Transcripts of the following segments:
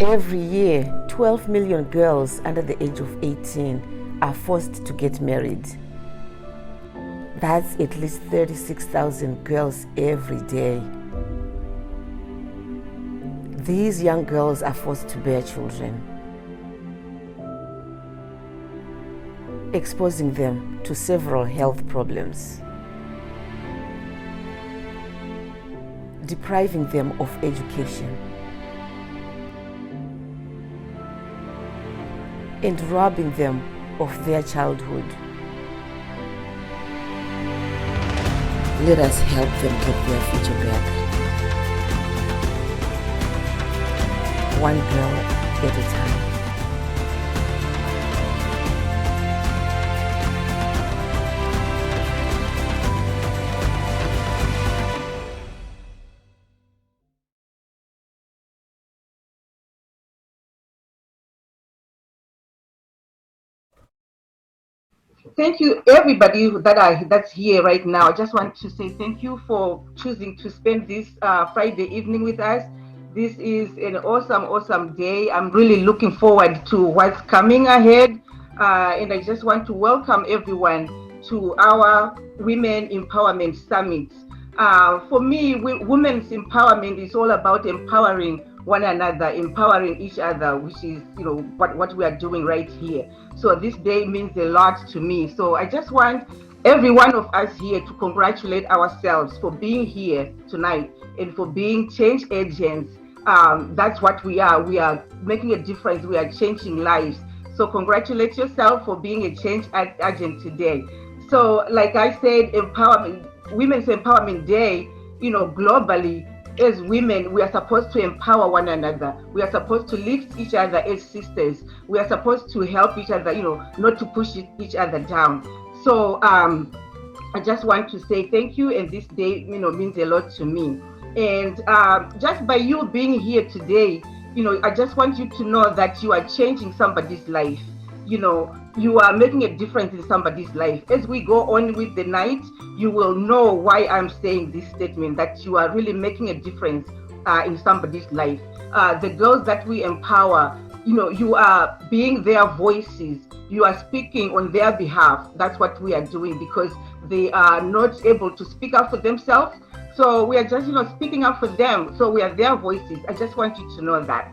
Every year, 12 million girls under the age of 18 are forced to get married. That's at least 36,000 girls every day. These young girls are forced to bear children, exposing them to several health problems, depriving them of education, and robbing them of their childhood. Let us help them get their future back, one girl at a time. Thank you, everybody that's here right now. I just want to say thank you for choosing to spend this Friday evening with us. This is an awesome day. I'm really looking forward to what's coming ahead. And I just want to welcome everyone to our Women Empowerment Summit. For me, women's empowerment is all about empowering one another, empowering each other, which is, what we are doing right here. So this day means a lot to me. So I just want every one of us here to congratulate ourselves for being here tonight and for being change agents. That's what we are. We are making a difference. We are changing lives. So congratulate yourself for being a change agent today. So like I said, Women's Empowerment Day, globally, as women, we are supposed to empower one another. We are supposed to lift each other as sisters. We are supposed to help each other, not to push each other down. So I just want to say thank you. And this day, means a lot to me. And just by you being here today, I just want you to know that you are changing somebody's life. You are making a difference in somebody's life. As we go on with the night, you will know why I'm saying this statement, that you are really making a difference in somebody's life. The girls that we empower, you are being their voices. You are speaking on their behalf. That's what we are doing, because they are not able to speak up for themselves. So we are just, speaking up for them. So we are their voices. I just want you to know that.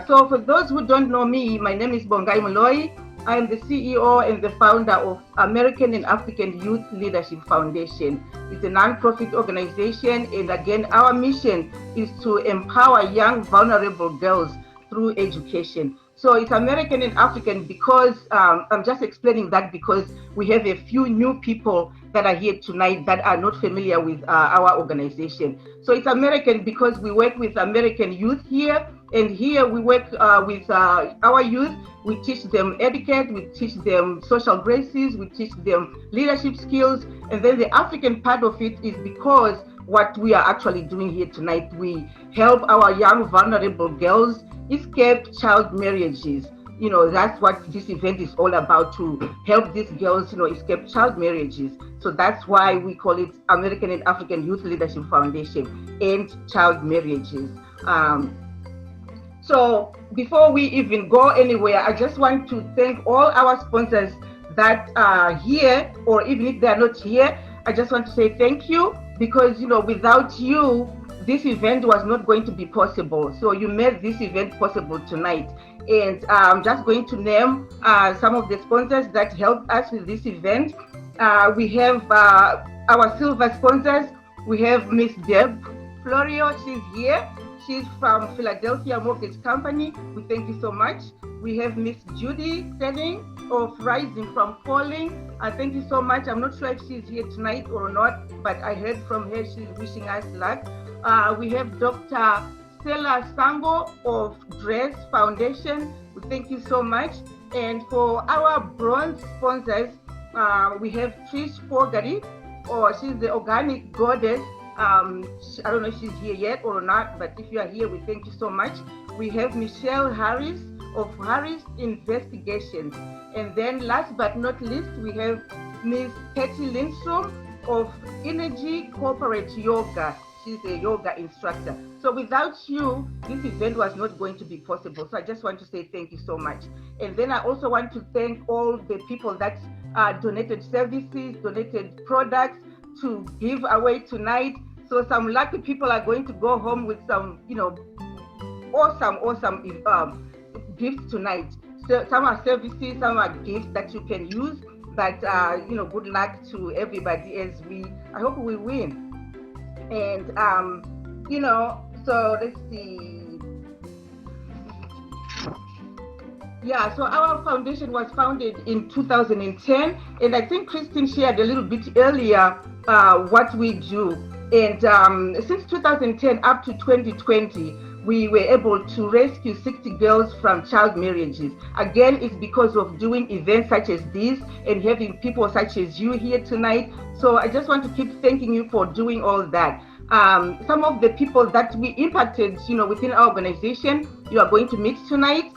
So for those who don't know me, my name is Bongai Moloi. I am the CEO and the founder of American and African Youth Leadership Foundation. It's a non-profit organization, and again, our mission is to empower young, vulnerable girls through education. So it's American and African because I'm just explaining that because we have a few new people that are here tonight that are not familiar with our organization. So it's American because we work with American youth here, and here we work with our youth. We teach them etiquette, we teach them social graces, we teach them leadership skills. And then the African part of it is because what we are actually doing here tonight, we help our young vulnerable girls escape child marriages. That's what this event is all about, to help these girls, escape child marriages. So that's why we call it American and African Youth Leadership Foundation, End Child Marriages. So before we even go anywhere, I just want to thank all our sponsors that are here, or even if they are not here, I just want to say thank you, because, without you, this event was not going to be possible. So you made this event possible tonight. And I'm just going to name some of the sponsors that helped us with this event. We have our silver sponsors. We have Miss Deb Florio, she's here. She's from Philadelphia Mortgage Company. We thank you so much. We have Miss Judy Stenning of Rising from Falling. Thank you so much. I'm not sure if she's here tonight or not, but I heard from her she's wishing us luck. We have Dr. Stella Sango of Dress Foundation. We thank you so much. And for our bronze sponsors, we have Trish Fogarty, or she's the organic goddess. I don't know if she's here yet or not, but if you are here, we thank you so much. We have Michelle Harris of Harris Investigations. And then last but not least, we have Miss Patty Lindstrom of Energy Corporate Yoga. she's a yoga instructor. So without you, this event was not going to be possible. So I just want to say thank you so much. And then I also want to thank all the people that donated services, donated products to give away tonight. So some lucky people are going to go home with some, awesome gifts tonight. So some are services, some are gifts that you can use. But good luck to everybody I hope we win. And so let's see. Yeah, so our foundation was founded in 2010, and I think Christine shared a little bit earlier what we do. And since 2010 up to 2020, we were able to rescue 60 girls from child marriages. Again, it's because of doing events such as this and having people such as you here tonight. So I just want to keep thanking you for doing all that. Some of the people that we impacted, within our organization, you are going to meet tonight.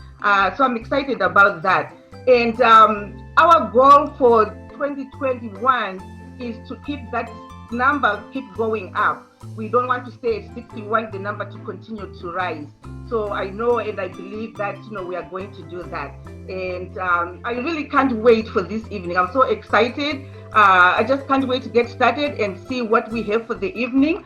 So I'm excited about that. And our goal for 2021 is to keep that number going up. We don't want to stay at 60. We want the number to continue to rise. So I know and I believe that we are going to do that. And I really can't wait for this evening. I'm so excited. I just can't wait to get started and see what we have for the evening.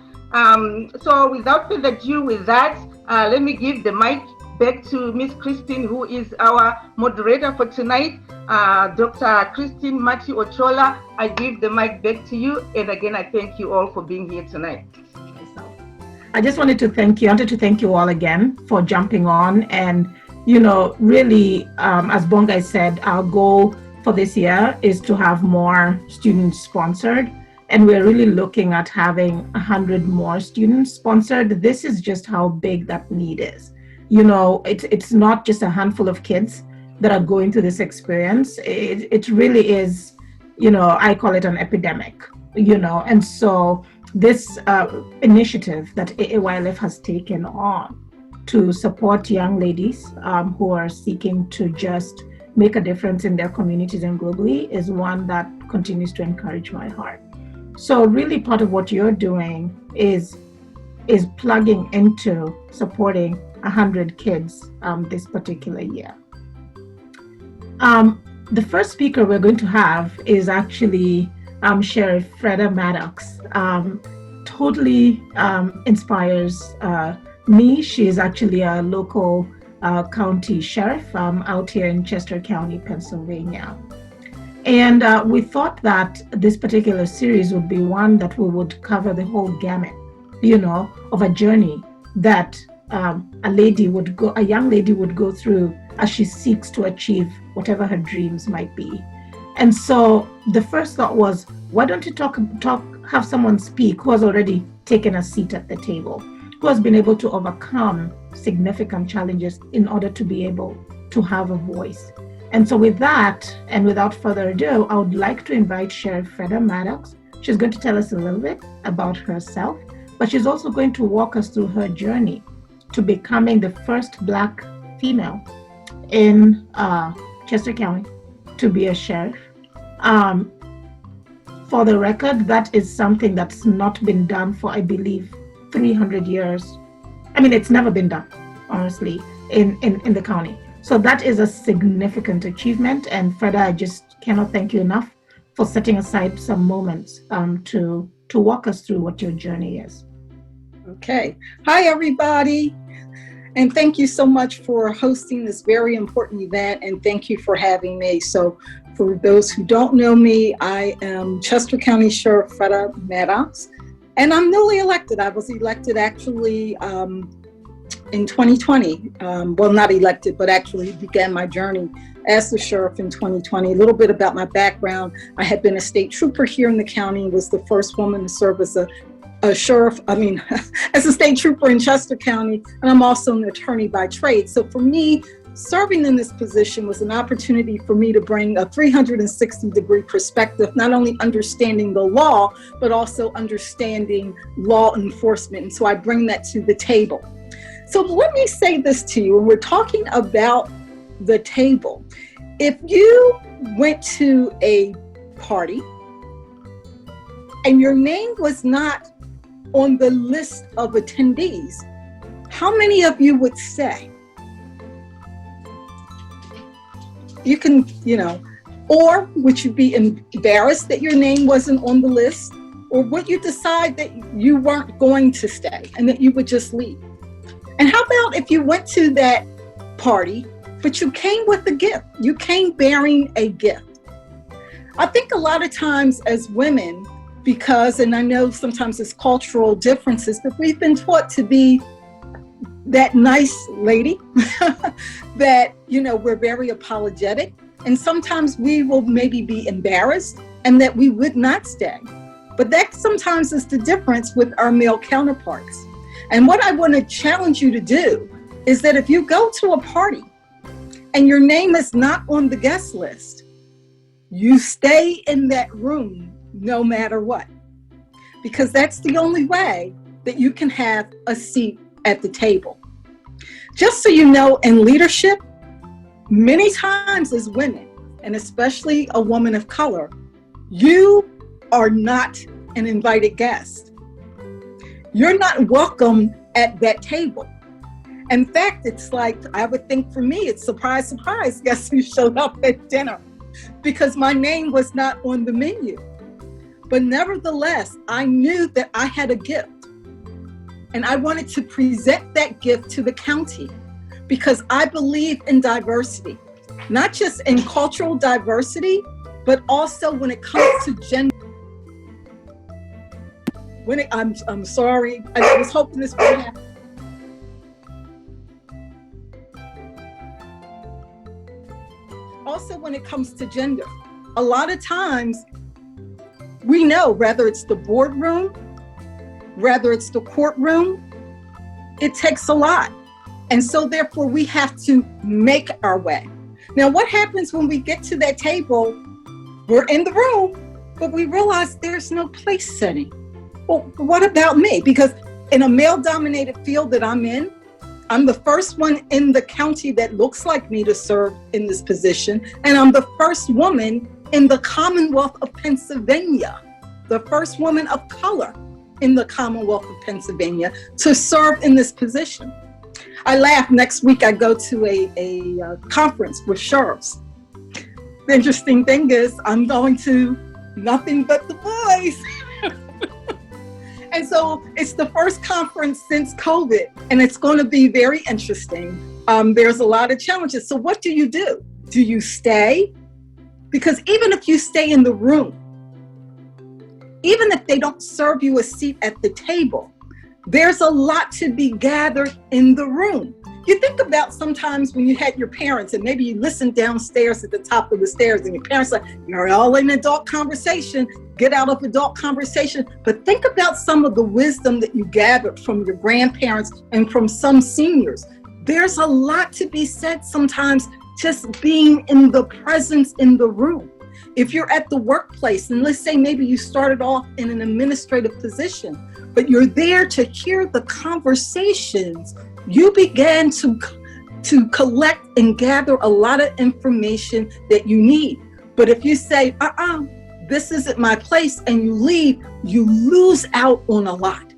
So without further ado with that, let me give the mic back to Miss Christine, who is our moderator for tonight. Dr. Christine Matthew Ochola, I give the mic back to you. And again, I thank you all for being here tonight. I just wanted to thank you all again for jumping on. And, really, as Bongai said, our goal for this year is to have more students sponsored. And we're really looking at having 100 more students sponsored. This is just how big that need is. It's not just a handful of kids that are going through this experience. It really is, I call it an epidemic, and so this initiative that AAYLF has taken on to support young ladies who are seeking to just make a difference in their communities and globally is one that continues to encourage my heart. So really part of what you're doing is plugging into supporting 100 kids this particular year. The first speaker we're going to have is actually Sheriff Freda Maddox. Totally inspires me. She is actually a local county sheriff out here in Chester County, Pennsylvania. And we thought that this particular series would be one that we would cover the whole gamut, of a journey that a young lady would go through as she seeks to achieve whatever her dreams might be. And so the first thought was, why don't you have someone speak who has already taken a seat at the table, who has been able to overcome significant challenges in order to be able to have a voice. And so with that, and without further ado, I would like to invite Sheriff Freda Maddox. She's going to tell us a little bit about herself, but she's also going to walk us through her journey to becoming the first Black female in Chester County to be a sheriff. For the record, that is something that's not been done for, I believe, 300 years. I mean, it's never been done, honestly, in the county. So that is a significant achievement. And Freda, I just cannot thank you enough for setting aside some moments to walk us through what your journey is. Okay. Hi, everybody. And thank you so much for hosting this very important event, and thank you for having me. So for those who don't know me, I am Chester County Sheriff Freda Maddox, and I'm newly elected. I was elected actually in 2020. Well, not elected, but actually began my journey as the sheriff in 2020. A little bit about my background. I had been a state trooper here in the county, was the first woman to serve as a sheriff, as a state trooper in Chester County, and I'm also an attorney by trade. So for me, serving in this position was an opportunity for me to bring a 360-degree perspective, not only understanding the law, but also understanding law enforcement. And so I bring that to the table. So let me say this to you, when we're talking about the table, if you went to a party and your name was not on the list of attendees, how many of you would stay? You can, or would you be embarrassed that your name wasn't on the list? Or would you decide that you weren't going to stay and that you would just leave? And how about if you went to that party, but you came with a gift? You came bearing a gift. I think a lot of times as women, because, and I know sometimes it's cultural differences, but we've been taught to be that nice lady that, we're very apologetic. And sometimes we will maybe be embarrassed and that we would not stay. But that sometimes is the difference with our male counterparts. And what I want to challenge you to do is that if you go to a party and your name is not on the guest list, you stay in that room no matter what. Because that's the only way that you can have a seat at the table. Just so you know, in leadership, many times as women, and especially a woman of color, you are not an invited guest. You're not welcome at that table. In fact, it's like, I would think for me, it's surprise, surprise, guess who showed up at dinner? Because my name was not on the menu. But nevertheless, I knew that I had a gift. And I wanted to present that gift to the county because I believe in diversity, not just in cultural diversity, but also when it comes to gender. I'm sorry, I was hoping this would happen. Also, when it comes to gender, a lot of times we know whether it's the boardroom, whether it's the courtroom, it takes a lot. And so therefore we have to make our way. Now, what happens when we get to that table? We're in the room, but we realize there's no place setting. Well, what about me? Because in a male-dominated field that I'm in, I'm the first one in the county that looks like me to serve in this position. And I'm the first woman in the Commonwealth of Pennsylvania, the first woman of color in the Commonwealth of Pennsylvania to serve in this position. I laugh, next week I go to a conference with sheriffs. The interesting thing is I'm going to nothing but the boys. And so it's the first conference since COVID, and it's going to be very interesting. There's a lot of challenges. So what do? Do you stay? Because even if you stay in the room, even if they don't serve you a seat at the table, there's a lot to be gathered in the room. You think about sometimes when you had your parents and maybe you listened downstairs at the top of the stairs and your parents are like, you're all in adult conversation, get out of adult conversation. But think about some of the wisdom that you gathered from your grandparents and from some seniors. There's a lot to be said sometimes just being in the presence in the room. If you're at the workplace, and let's say maybe you started off in an administrative position, but you're there to hear the conversations, you began to collect and gather a lot of information that you need. But if you say, this isn't my place, and you leave, you lose out on a lot.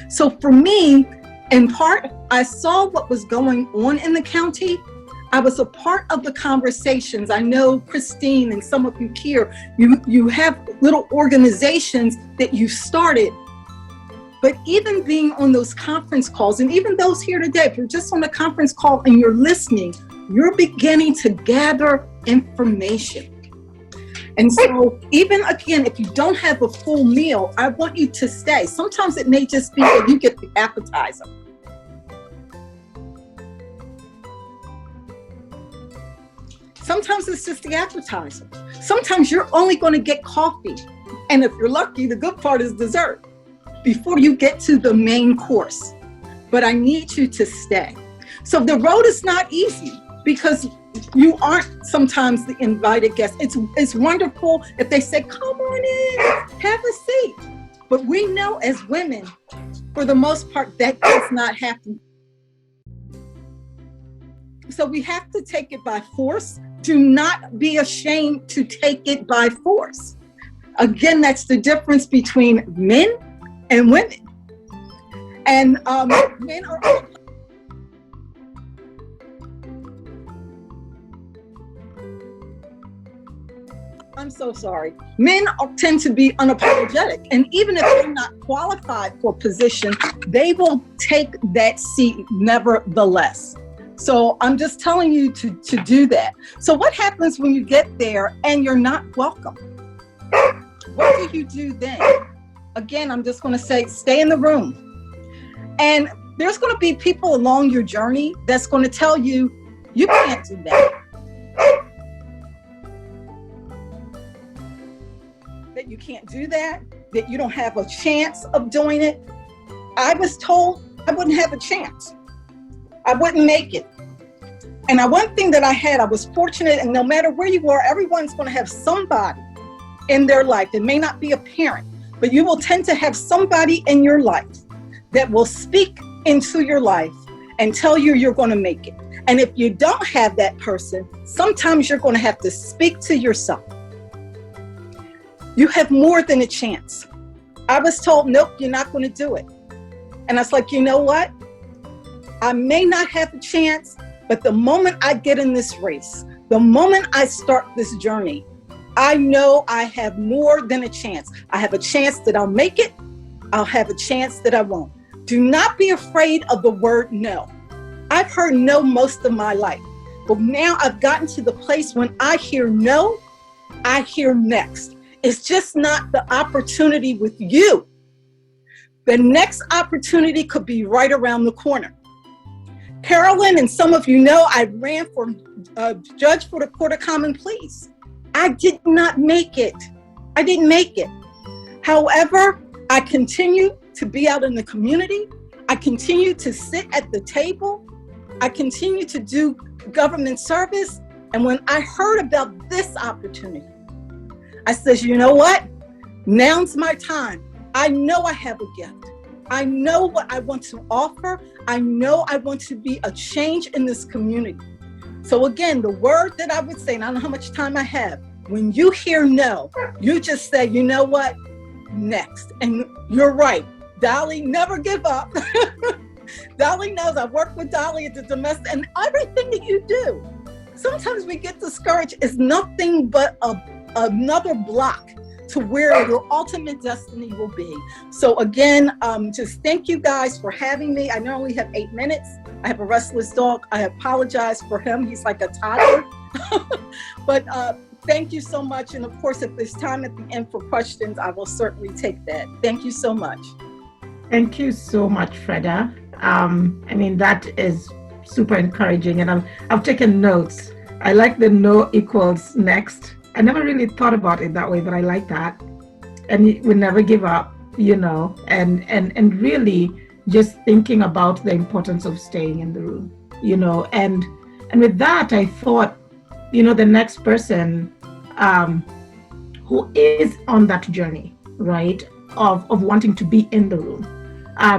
So for me, in part, I saw what was going on in the county. I was a part of the conversations. I know Christine and some of you here, you have little organizations that you started. But even being on those conference calls, and even those here today, if you're just on a conference call and you're listening, you're beginning to gather information. And so even again, if you don't have a full meal, I want you to stay. Sometimes it may just be that you get the appetizer. Sometimes it's just the appetizer. Sometimes you're only going to get coffee. And if you're lucky, the good part is dessert before you get to the main course. But I need you to stay. So the road is not easy because you aren't sometimes the invited guest. It's wonderful if they say, come on in, have a seat. But we know as women, for the most part, that does not happen. So we have to take it by force. Do not be ashamed to take it by force. Again, that's the difference between men and women. And men are I'm so sorry. Men tend to be unapologetic. And even if they're not qualified for a position, they will take that seat nevertheless. So I'm just telling you to do that. So what happens when you get there and you're not welcome? What do you do then? Again, I'm just going to say, stay in the room. And there's going to be people along your journey that's going to tell you, you can't do that. That you can't do that, that you don't have a chance of doing it. I was told I wouldn't have a chance. I wouldn't make it. And one thing that I was fortunate, and no matter where you are, everyone's going to have somebody in their life. It may not be a parent, but you will tend to have somebody in your life that will speak into your life and tell you you're going to make it. And if you don't have that person, sometimes you're going to have to speak to yourself. You have more than a chance. I was told, nope, you're not going to do it. And I was like, you know what? I may not have a chance, but the moment I get in this race, the moment I start this journey, I know I have more than a chance. I have a chance that I'll make it. I'll have a chance that I won't. Do not be afraid of the word no. I've heard no most of my life, but now I've gotten to the place when I hear no, I hear next. It's just not the opportunity with you. The next opportunity could be right around the corner. Carolyn, and some of you know, I ran for judge for the Court of Common Pleas. I did not make it. I didn't make it. However, I continue to be out in the community. I continue to sit at the table. I continue to do government service. And when I heard about this opportunity, I said, you know what? Now's my time. I know I have a gift. I know what I want to offer. I know I want to be a change in this community. So again, the word that I would say, and I don't know how much time I have, when you hear no, you just say, you know what? Next. And you're right. Dolly, never give up. Dolly knows. I work with Dolly at the domestic, and everything that you do, sometimes we get discouraged. It's nothing but another block to where your ultimate destiny will be. So again, just thank you guys for having me. I normally have 8 minutes. I have a restless dog. I apologize for him. He's like a toddler. But thank you so much. And of course, if there's time at the end for questions, I will certainly take that. Thank you so much. Thank you so much, Freda. I mean, that is super encouraging. And I've taken notes. I like the no equals next. I never really thought about it that way, but I like that. And we never give up, you know, and really just thinking about the importance of staying in the room, you know, and with that, I thought, you know, the next person who is on that journey, right, of wanting to be in the room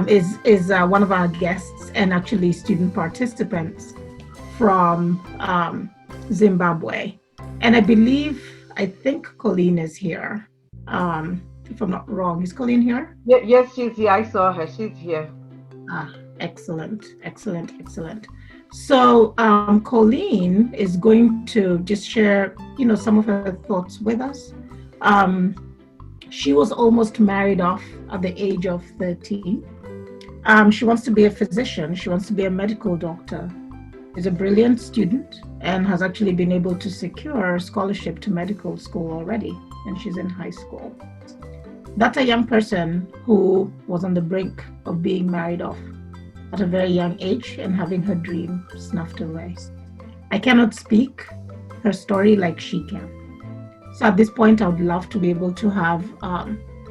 is one of our guests and actually student participants from Zimbabwe. And I think Colleen is here. If I'm not wrong, is Colleen here? Yes, she's here. I saw her. She's here. Excellent. So Colleen is going to just share, you know, some of her thoughts with us. She was almost married off at the age of 13. She wants to be a physician. She wants to be a medical doctor. Is a brilliant student and has actually been able to secure a scholarship to medical school already, and she's in high school. That's a young person who was on the brink of being married off at a very young age and having her dream snuffed away. I cannot speak her story like she can. So at this point, I would love to be able to have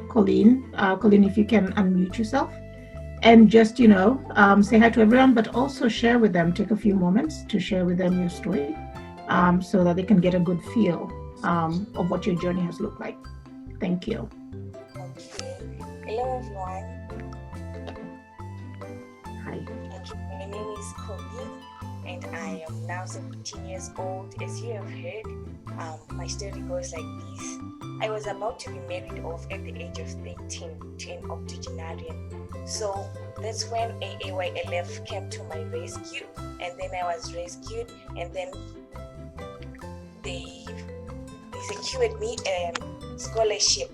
Colleen. Colleen, if you can unmute yourself. And just, you know, say hi to everyone, but also share with them, take a few moments to share with them your story so that they can get a good feel of what your journey has looked like. Thank you. Okay. Hello, everyone. Hi. Okay. My name is Colleen, and I am now 17 years old. As you have heard, my story goes like this. I was about to be married off at the age of 13 to an octogenarian. So that's when AAYLF came to my rescue, and then I was rescued, and then they secured me a scholarship.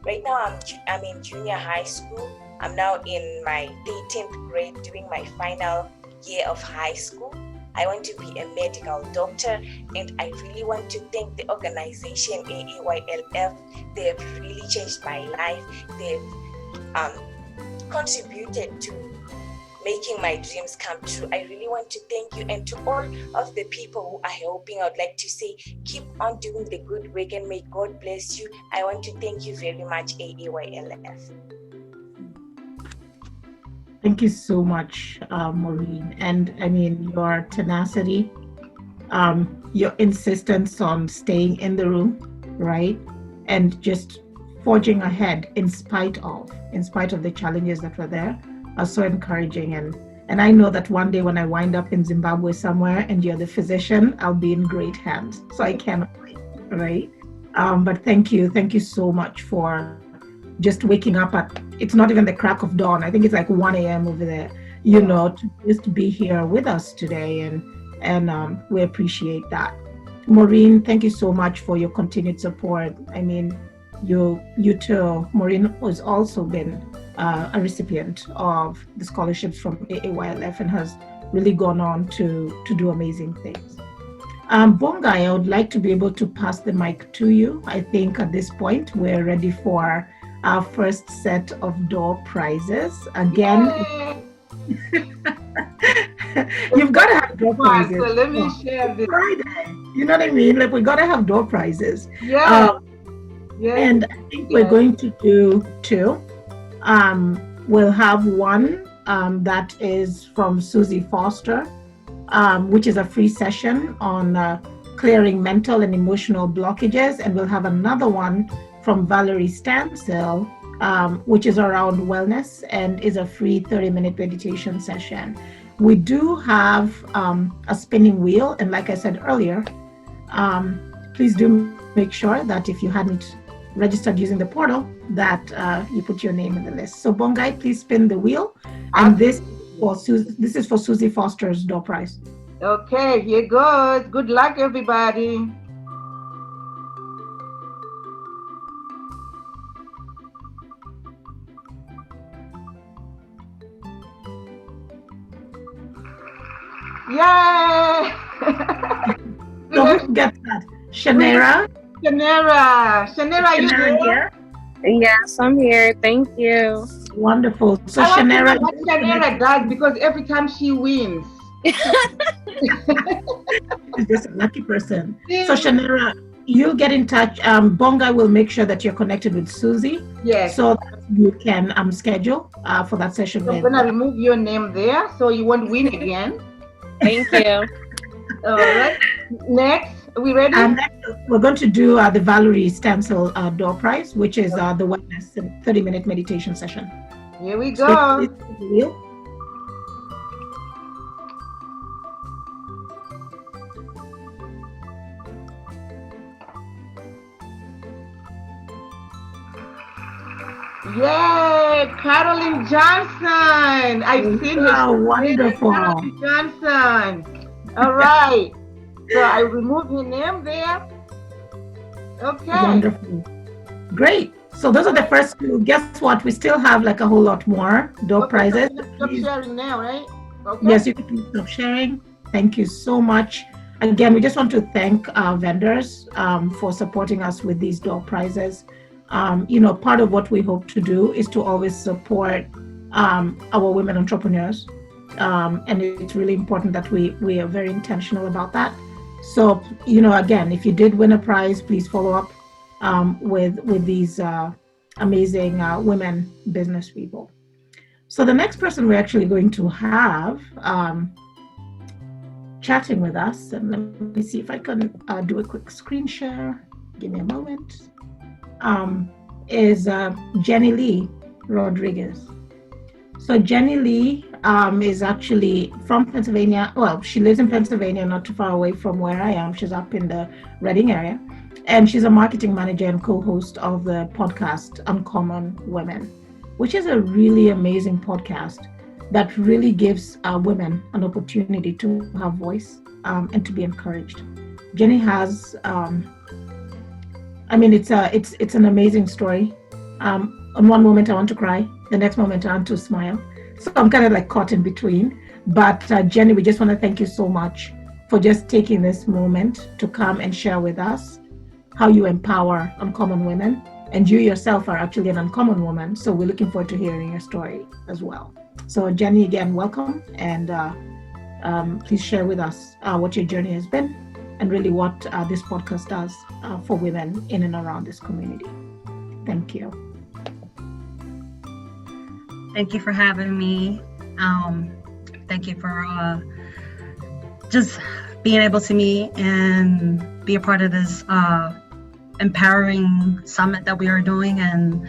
Right now I'm in junior high school. I'm now in my 13th grade, doing my final year of high school. I want to be a medical doctor, and I really want to thank the organization AAYLF. They've really changed my life. They've contributed to making my dreams come true. I really want to thank you, and to all of the people who are helping, I would like to say, keep on doing the good work and may God bless you. I want to thank you very much, AAYLF. Thank you so much, Maureen. And I mean, your tenacity, your insistence on staying in the room, right? And just forging ahead in spite of the challenges that were there are so encouraging. And I know that one day when I wind up in Zimbabwe somewhere and you're the physician, I'll be in great hands. So I cannot wait, right? But thank you so much for just waking up it's not even the crack of dawn. I think it's like 1 a.m. over there, to just be here with us today. And we appreciate that. Maureen, thank you so much for your continued support. I mean, you too, Maureen, has also been a recipient of the scholarships from AAYLF and has really gone on to do amazing things. Bongai, I would like to be able to pass the mic to you. I think at this point we're ready for our first set of door prizes. Again, you've got to have door prizes. So let me share this. Friday. You know what I mean? Like, we got to have door prizes. Yeah. And I think we're going to do two. We'll have one that is from Susie Foster, which is a free session on clearing mental and emotional blockages. And we'll have another one from Valerie Stansel, which is around wellness and is a free 30-minute meditation session. We do have a spinning wheel. And like I said earlier, please do make sure that if you hadn't registered using the portal, that you put your name in the list. So Bongai, please spin the wheel. And this is for Susie Foster's door prize. Okay, here goes. Good luck, everybody. Yay! Don't forget that. Shanera, you there? Yes, I'm here. Thank you. Wonderful. So I want to know Shanera, what Shanera does, because every time she wins. is just a lucky person. So Shanera, you'll get in touch. Bongai will make sure that you're connected with Susie. Yes. So that you can schedule for that session. I'm gonna remove your name there, so you won't win again. Thank you. All right. Next, are we ready? And next, we're going to do the Valerie Stansel door prize, which is the wellness and 30-minute meditation session. Here we go. Yay, Carolyn Johnson. I've seen her. Oh, wonderful. Carolyn Johnson. All right. So I remove her name there. Okay. Wonderful. Great. So those are the first two. Guess what? We still have like a whole lot more door prizes. Stop sharing now, right? Okay. Yes, you can stop sharing. Thank you so much. Again, we just want to thank our vendors for supporting us with these door prizes. Part of what we hope to do is to always support our women entrepreneurs. And it's really important that we are very intentional about that. So, again, if you did win a prize, please follow up with these amazing women business people. So the next person we're actually going to have chatting with us, and let me see if I can do a quick screen share. Give me a moment. Is Jenny Lee Rodriguez. So Jenny Lee is actually from Pennsylvania. Well, she lives in Pennsylvania, not too far away from where I am. She's up in the Reading area. And she's a marketing manager and co-host of the podcast Uncommon Women, which is a really amazing podcast that really gives women an opportunity to have voice and to be encouraged. Jenny has, it's an amazing story. On one moment I want to cry, the next moment I want to smile. So I'm kind of like caught in between. But Jenny, we just want to thank you so much for just taking this moment to come and share with us how you empower uncommon women. And you yourself are actually an uncommon woman. So we're looking forward to hearing your story as well. So Jenny, again, welcome. And please share with us what your journey has been and really what this podcast does for women in and around this community. Thank you. Thank you for having me. Thank you for just being able to meet and be a part of this empowering summit that we are doing. And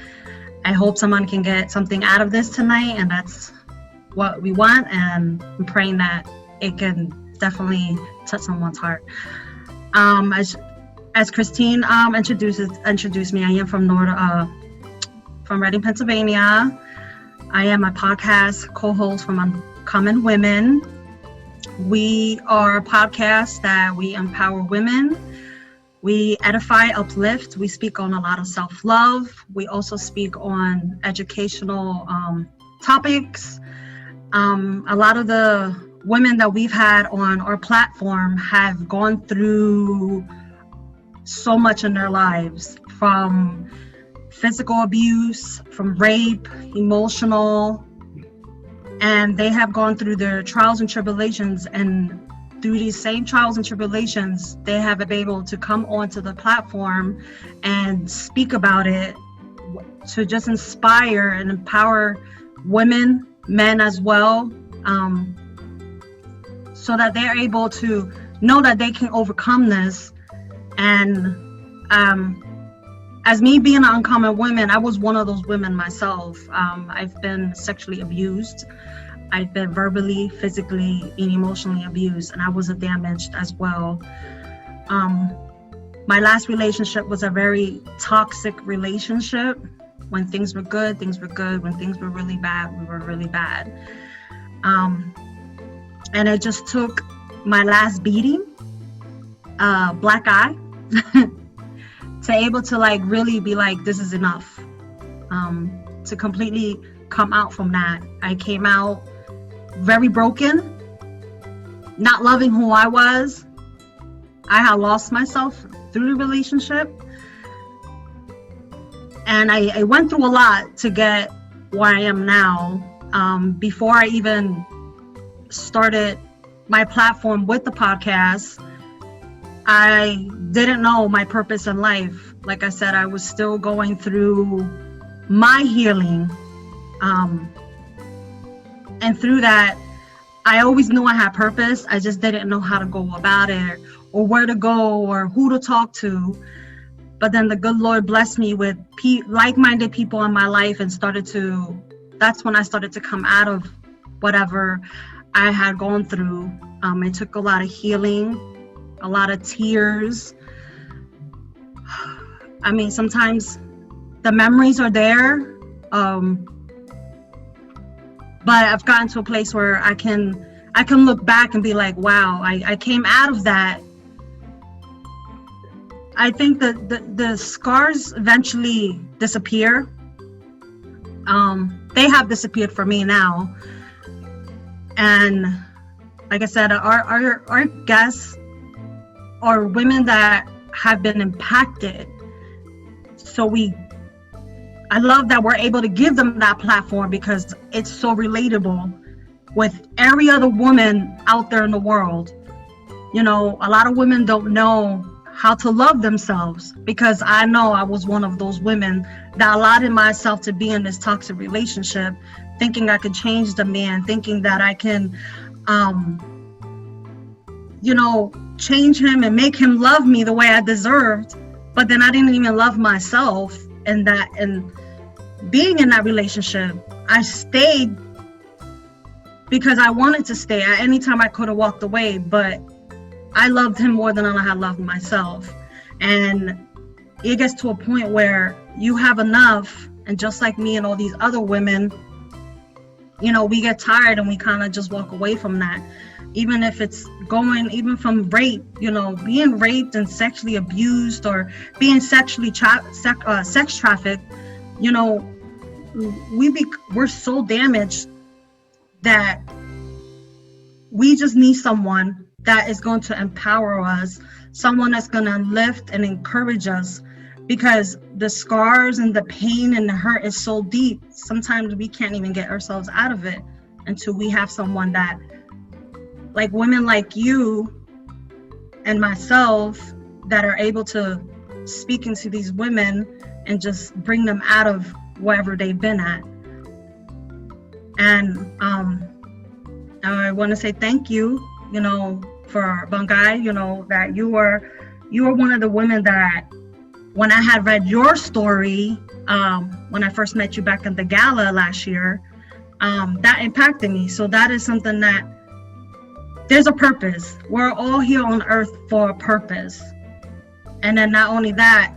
I hope someone can get something out of this tonight, and that's what we want. And I'm praying that it can definitely touch someone's heart. As Christine introduced me, I am from Reading, Pennsylvania. I am a podcast co-host from Uncommon Women. We are a podcast that we empower women. We edify, uplift. We speak on a lot of self-love. We also speak on educational topics. A lot of the women that we've had on our platform have gone through so much in their lives, from physical abuse, from rape, emotional, and they have gone through their trials and tribulations, and through these same trials and tribulations, they have been able to come onto the platform and speak about it to just inspire and empower women, men as well, so that they're able to know that they can overcome this. And as me being an uncommon woman, I was one of those women myself. I've been sexually abused. I've been verbally, physically, and emotionally abused, and I was damaged as well. My last relationship was a very toxic relationship. When things were good, things were good. When things were really bad, we were really bad. And it just took my last beating, black eye, to able to like really be like, this is enough. To completely come out from that. I came out very broken, not loving who I was. I had lost myself through the relationship. And I went through a lot to get where I am now. Before I even started my platform with the podcast, I didn't know my purpose in life. Like I said, I was still going through my healing. And through that, I always knew I had purpose. I just didn't know how to go about it, or where to go, or who to talk to. But then the good Lord blessed me with like-minded people in my life, and that's when I started to come out of whatever I had gone through. It took a lot of healing, a lot of tears. I mean, sometimes the memories are there, but I've gotten to a place where I can look back and be like, wow, I came out of that. I think that the scars eventually disappear. They have disappeared for me now. And like I said, our guests are women that have been impacted. So I love that we're able to give them that platform, because it's so relatable with every other woman out there in the world. You know, a lot of women don't know how to love themselves, because I know I was one of those women that allowed myself to be in this toxic relationship, thinking I could change the man, thinking that I can, change him and make him love me the way I deserved. But then I didn't even love myself. And being in that relationship, I stayed because I wanted to stay. At any time I could have walked away, but I loved him more than I had loved myself. And it gets to a point where you have enough And just like me and all these other women, you know, we get tired and we kind of just walk away from that. Even if it's going, even from rape, you know, being raped and sexually abused or being sexually sex trafficked, you know, we're so damaged that we just need someone that is going to empower us, someone that's going to lift and encourage us, because the scars and the pain and the hurt is so deep. Sometimes we can't even get ourselves out of it until we have someone that, like women like you and myself, that are able to speak into these women and just bring them out of wherever they've been at. And I want to say thank you, you know, for Bongai, you know, that you were one of the women that, when I had read your story, when I first met you back at the gala last year, that impacted me. So that is something that, there's a purpose. We're all here on earth for a purpose. And then not only that,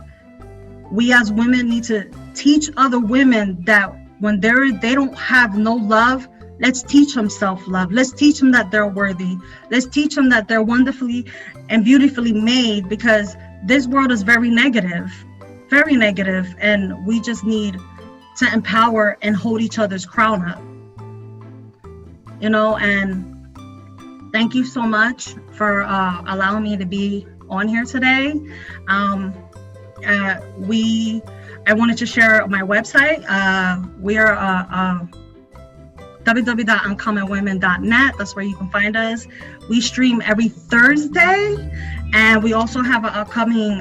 we as women need to teach other women that when they don't have no love, let's teach them self-love. Let's teach them that they're worthy. Let's teach them that they're wonderfully and beautifully made, because this world is very negative, and we just need to empower and hold each other's crown up. You know, and thank you so much for allowing me to be on here today. I wanted to share my website. We are www.uncommonwomen.net. That's where you can find us. We stream every Thursday, and we also have an upcoming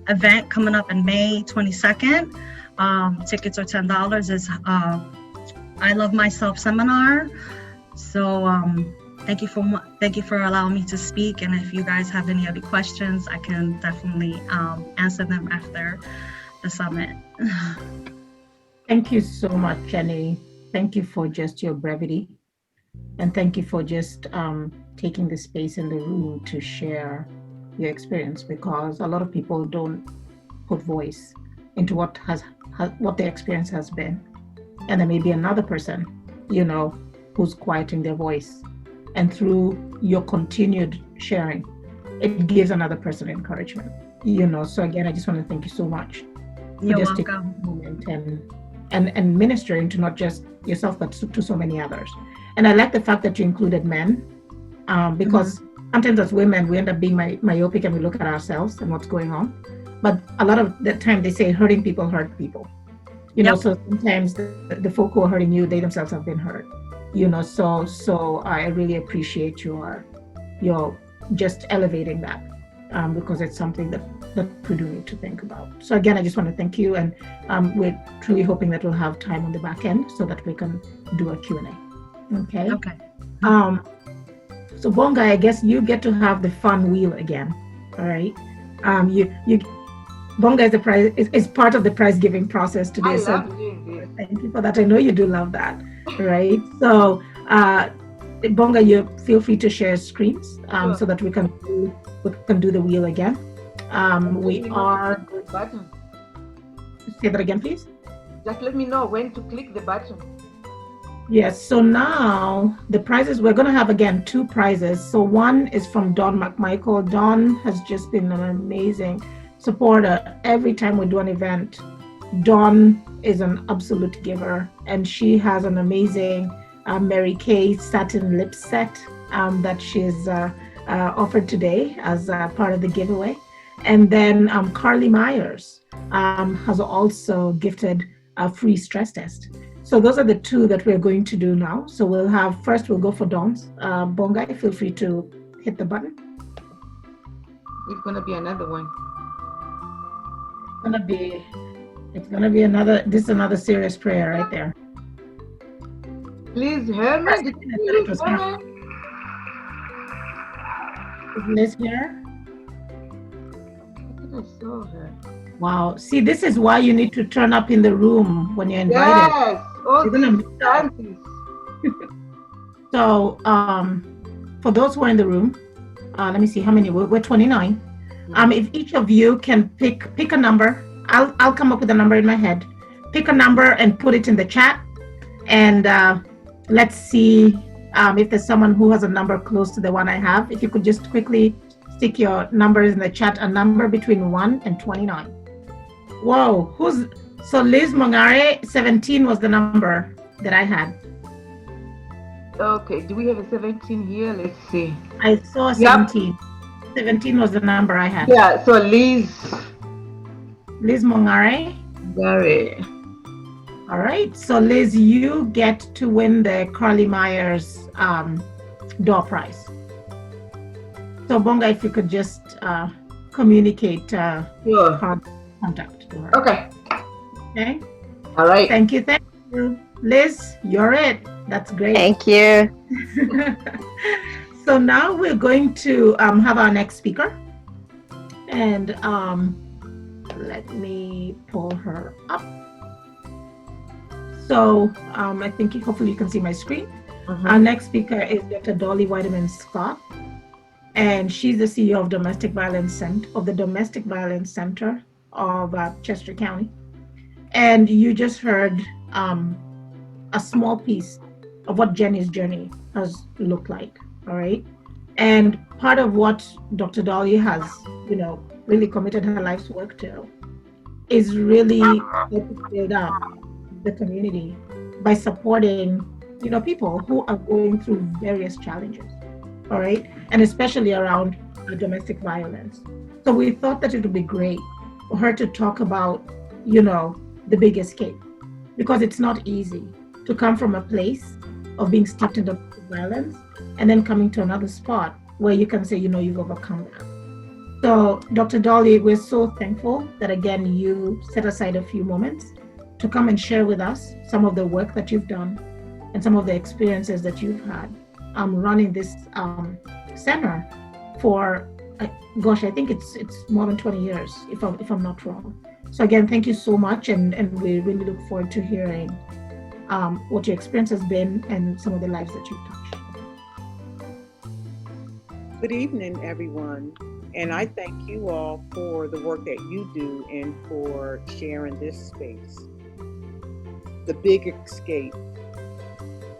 event coming up in May 22nd. Tickets are $10. It's I Love Myself seminar. So thank you for allowing me to speak. And if you guys have any other questions, I can definitely answer them after the summit. Thank you so much, Jenny. Thank you for just your brevity. And thank you for just taking the space in the room to share your experience, because a lot of people don't put voice into what their experience has been. And there may be another person, you know, who's quieting their voice. And through your continued sharing, it gives another person encouragement, you know. So again, I just want to thank you so much for You're just welcome. taking a moment and ministering to not just yourself, but to so many others. And I like the fact that you included men, because sometimes as women, we end up being myopic and we look at ourselves and what's going on. But a lot of the time they say hurting people hurt people, you know, so sometimes the folk who are hurting you, they themselves have been hurt, you know, so I really appreciate your just elevating that, because it's something that we do need to think about. So again, I just want to thank you, and we're truly hoping that we'll have time on the back end so that we can do a Q&A. Okay. So Bongai, I guess you get to have the fun wheel again. All right. Bongai is the prize is part of the prize giving process today. I so love doing this. thank you for that. I know you do love that. Right. So Bongai, you feel free to share screens Sure. so that we can do the wheel again. We are. Button. Say that again, please. Just let me know when to click the button. Yes, so now the prizes, we're going to have again 2 prizes. So one is from Dawn McMichael. Dawn has just been an amazing supporter. Every time we do an event, Dawn is an absolute giver, and she has an amazing Mary Kay satin lip set that she's offered today as part of the giveaway. And then Carly Myers has also gifted a free stress test. So those are the 2 that we're going to do now. So we'll go for Dawn's. Bongai, feel free to hit the button. It's gonna be another one. It's gonna be another, this is another serious prayer right there. Please help me. Please help me. Is Liz here? I saw her. Wow. See, this is why you need to turn up in the room when you're invited. Yes. All You're gonna these miss out. chances. So for those who are in the room, let me see how many, we're 29. If each of you can pick a number, I'll come up with a number in my head. pick a number and put it in the chat. And let's see if there's someone who has a number close to the one I have. If you could just quickly stick your numbers in the chat, a number between 1 and 29. Whoa, so Liz Mongare, 17 was the number that I had. Okay, do we have a 17 here? Let's see. I saw 17. Yep. 17 was the number I had. Yeah, so Liz Mongare. Gary. All right, so Liz, you get to win the Carly Myers door prize. So Bonga, if you could just communicate sure. Contact. Okay. Okay. All right. Thank you. Liz, you're it. That's great. Thank you. So now we're going to have our next speaker. And let me pull her up. So I think hopefully you can see my screen. Our next speaker is Dr. Dolly Weideman Scott. And she's the CEO of the Domestic Violence Center of Chester County. And you just heard a small piece of what Jenny's journey has looked like, all right? And part of what Dr. Dolly has, really committed her life's work to is really build up the community by supporting, people who are going through various challenges, all right? And especially around domestic violence. So we thought that it would be great for her to talk about, the big escape, because it's not easy to come from a place of being steeped in domestic violence and then coming to another spot where you can say, you've overcome that. So Dr. Dolly, we're so thankful that again, you set aside a few moments to come and share with us some of the work that you've done and some of the experiences that you've had running this center for, gosh, I think it's more than 20 years, if I'm not wrong. So again, thank you so much, and we really look forward to hearing what your experience has been and some of the lives that you've touched. Good evening, everyone. And I thank you all for the work that you do and for sharing this space. The Big Escape.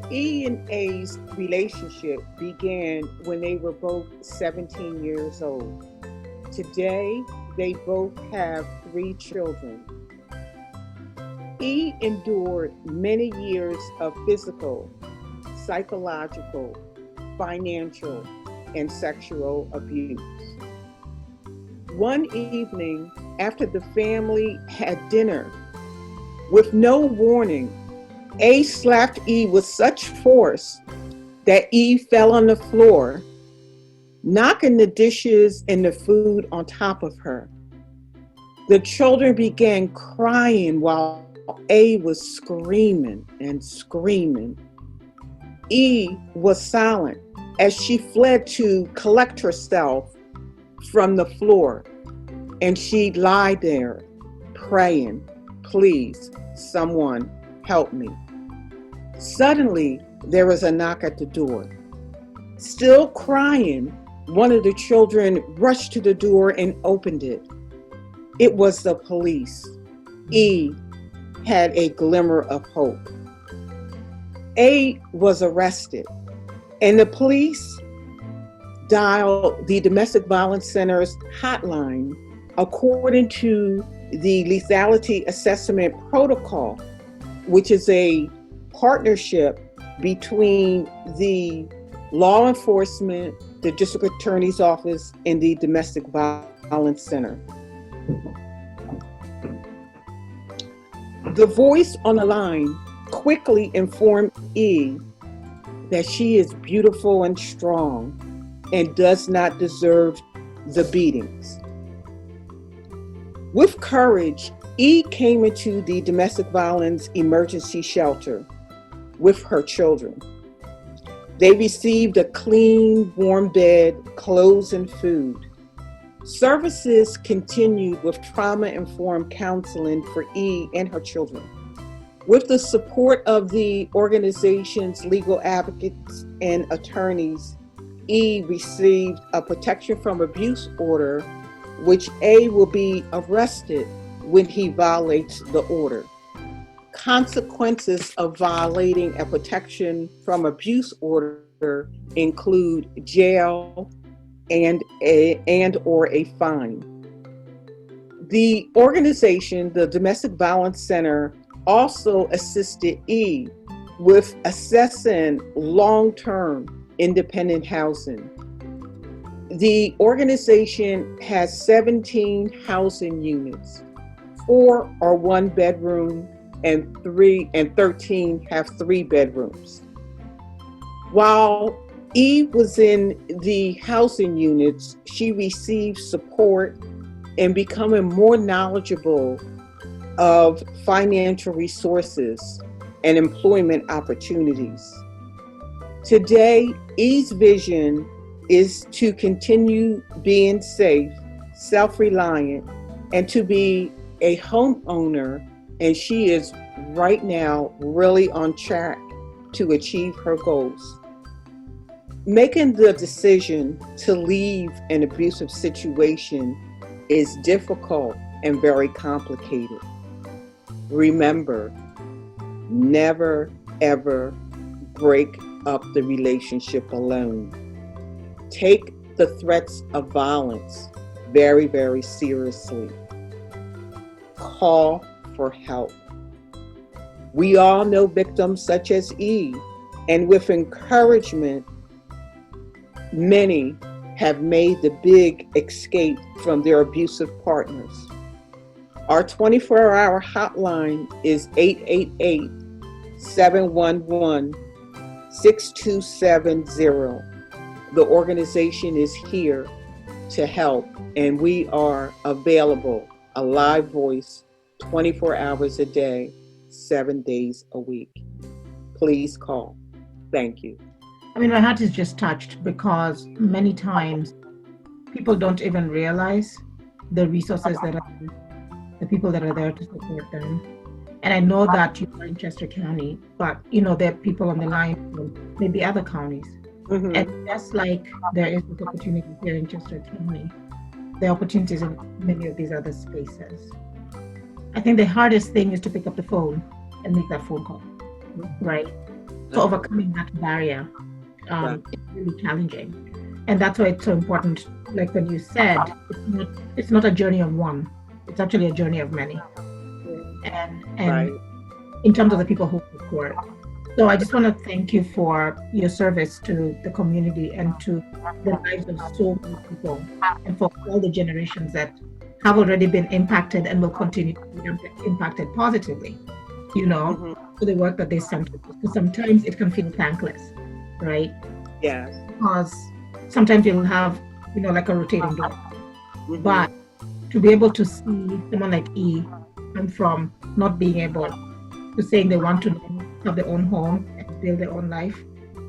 E and A's relationship began when they were both 17 years old. Today, they both have 3 children. E endured many years of physical, psychological, financial, and sexual abuse. One evening, after the family had dinner, with no warning, A slapped E with such force that E fell on the floor, knocking the dishes and the food on top of her. The children began crying while A was screaming and screaming. E was silent as she fled to collect herself from the floor, and she lied there praying, "Please, someone help me." Suddenly, there was a knock at the door. Still crying, one of the children rushed to the door and opened it. It was the police. E had a glimmer of hope. A was arrested, and the police dialed the Domestic Violence Center's hotline according to the lethality assessment protocol, which is a partnership between the law enforcement, the district attorney's office, and the Domestic Violence Center. The voice on the line quickly informed E that she is beautiful and strong and does not deserve the beatings. With courage, E came into the domestic violence emergency shelter with her children. They received a clean, warm bed, clothes, and food. Services continued with trauma-informed counseling for E and her children. With the support of the organization's legal advocates and attorneys, E received a protection from abuse order, which A will be arrested when he violates the order. Consequences of violating a protection from abuse order include jail and or a fine. The organization, the Domestic Violence Center, also assisted E with assessing long-term independent housing. The organization has 17 housing units. 4 are 1 bedroom and 13 have 3 bedrooms. While E was in the housing units, she received support in becoming more knowledgeable of financial resources and employment opportunities. Today, E's vision is to continue being safe, self-reliant, and to be a homeowner, and she is right now really on track to achieve her goals. Making the decision to leave an abusive situation is difficult and very complicated. Remember, never ever break up the relationship alone. Take the threats of violence very, very seriously. Call for help. We all know victims such as E, and with encouragement, many have made the big escape from their abusive partners. Our 24-hour hotline is 888-711-6270. The organization is here to help, and we are available, a live voice, 24 hours a day, 7 days a week. Please call. Thank you. I mean, my heart is just touched because many times people don't even realize the resources that are, the people that are there to support them. And I know that you are in Chester County, but there are people on the line from maybe other counties. Mm-hmm. And just like there is this opportunity here in Chester County, there are opportunities in many of these other spaces. I think the hardest thing is to pick up the phone and make that phone call, right? So overcoming that barrier is really challenging. And that's why it's so important, like when you said, it's not a journey of one, it's actually a journey of many. And in terms of the people who support. So I just want to thank you for your service to the community and to the lives of so many people, and for all the generations that have already been impacted and will continue to be impacted positively, for the work that they sent. Because sometimes it can feel thankless, right? Yes. Because sometimes you'll have, like a rotating door. Mm-hmm. But to be able to see someone like E come from not being able to saying they want to have their own home and build their own life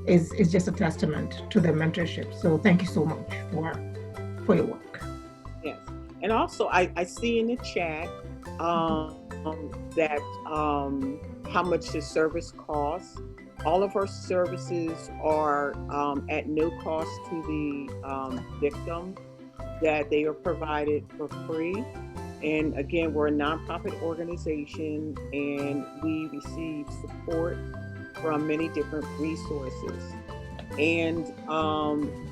is just a testament to their mentorship. So thank you so much for your work. Yes. And also I see in the chat that how much the service costs. All of our services are at no cost to the victim, that they are provided for free. And again, we're a nonprofit organization, and we receive support from many different resources. And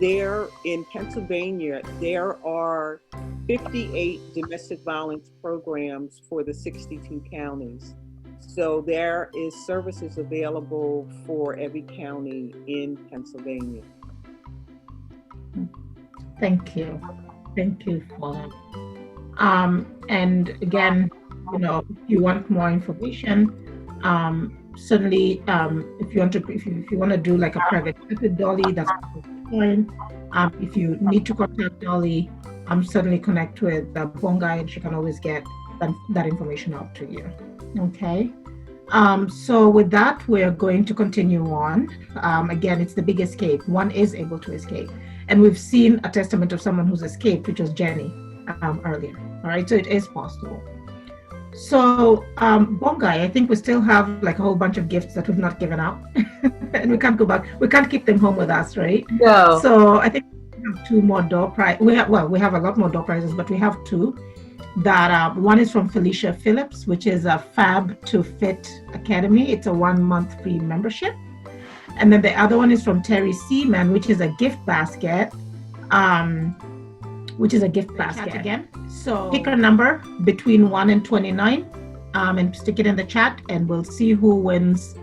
there in Pennsylvania, there are 58 domestic violence programs for the 62 counties. So there is services available for every county in Pennsylvania. Thank you. Thank you for that. And again, if you want more information, certainly, if you want to do like a private with Dolly, that's fine. If you need to contact Dolly, certainly connect with Bongai, and she can always get that information out to you. Okay. So with that, we're going to continue on. Again, it's the big escape. One is able to escape, and we've seen a testament of someone who's escaped, which was Jenny earlier. All right, so it is possible. So Bongai, I think we still have like a whole bunch of gifts that we've not given out, and we can't go back. We can't keep them home with us, right? No. So I think we have 2 more door prizes. We have a lot more door prizes, but we have 2. that one is from Felicia Phillips, which is a Fab to Fit Academy. It's a 1 month free membership. And then the other one is from Terry Seaman, which is a gift basket. Again. So pick a number between 1 and 29 and stick it in the chat, and we'll see who wins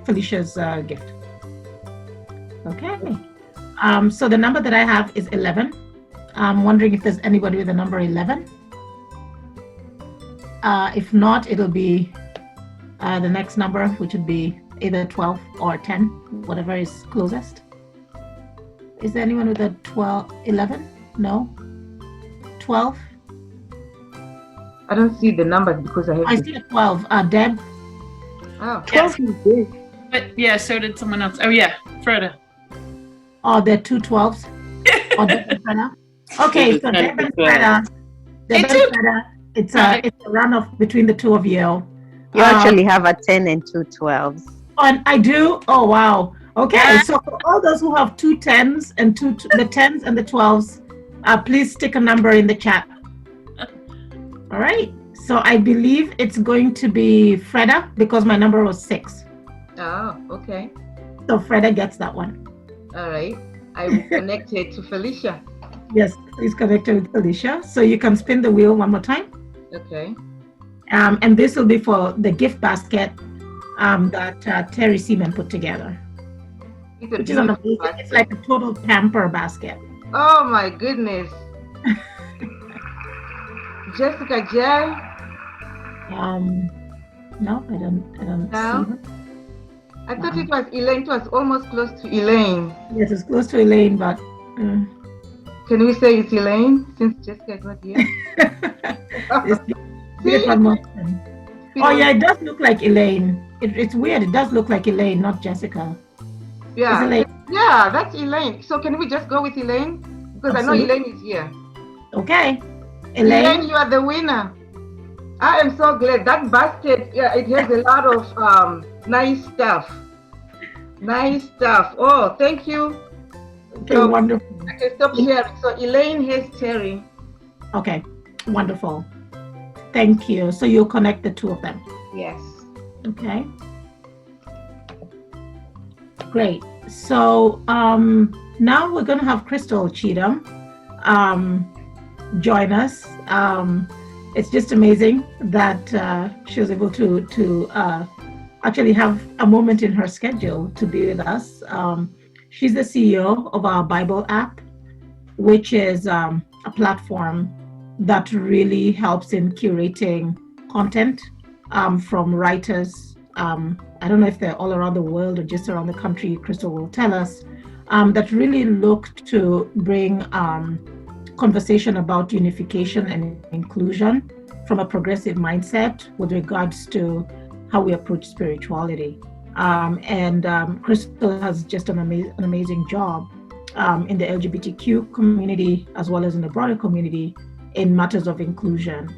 Felicia's gift. Okay. So the number that I have is 11. I'm wondering if there's anybody with the number 11. If not, it'll be the next number, which would be either 12 or 10, whatever is closest. Is there anyone with a 11? No? 12? I don't see the numbers because I see a 12. Deb? Oh, 12 is big. But yeah, so did someone else. Oh yeah, Freda. Oh, there are two 12s? Oh, Deb and Freda? Okay, so Deb and Freda. It's a runoff between the two of you. You actually have a 10 and two 12s. And I do? Oh, wow. Okay, so for all those who have two 10s and the 10s and the 12s, please stick a number in the chat. All right. So I believe it's going to be Freda because my number was 6. Oh, okay. So Freda gets that one. All right. I will connect it to Felicia. Yes, please connect it with Felicia. So you can spin the wheel one more time. Okay. And this will be for the gift basket that Terry Seaman put together. Which is amazing. It's like a total pamper basket. Oh my goodness. Jessica J. No, I don't see her. I thought it was Elaine. It was almost close to Elaine. Yes, it's close to Elaine, but can we say it's Elaine since Jessica is not here? Oh yeah, it does look like Elaine. It's weird. It does look like Elaine, not Jessica. Yeah, yeah, that's Elaine. So can we just go with Elaine? Because Absolutely. I know Elaine is here. Okay. Elaine, you are the winner. I am so glad. That basket, yeah, it has a lot of nice stuff. Nice stuff. Oh, thank you. Okay, so wonderful. I can stop sharing. So Elaine has Terry. Okay, wonderful. Thank you. So you'll connect the two of them. Yes. Okay. Great. So now we're going to have Crystal Cheatham join us. It's just amazing that she was able to actually have a moment in her schedule to be with us. She's the CEO of our Bible app, which is a platform that really helps in curating content from writers. I don't know if they're all around the world or just around the country, Crystal will tell us, that really look to bring conversation about unification and inclusion from a progressive mindset with regards to how we approach spirituality. Crystal has just an amazing job in the LGBTQ community as well as in the broader community in matters of inclusion.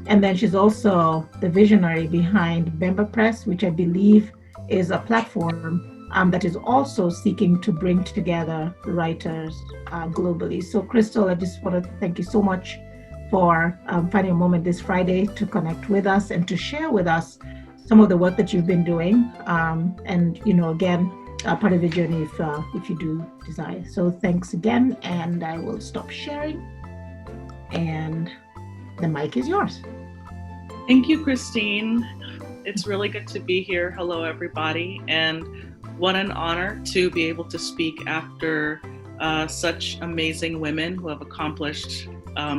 And then she's also the visionary behind Bemba Press, which I believe is a platform that is also seeking to bring together writers globally. So Crystal, I just want to thank you so much for finding a moment this Friday to connect with us and to share with us some of the work that you've been doing. And, you know, again, part of the journey if you do desire. So thanks again, and I will stop sharing. And the mic is yours. Thank you, Christine. It's really good to be here. Hello, everybody. And what an honor to be able to speak after such amazing women who have accomplished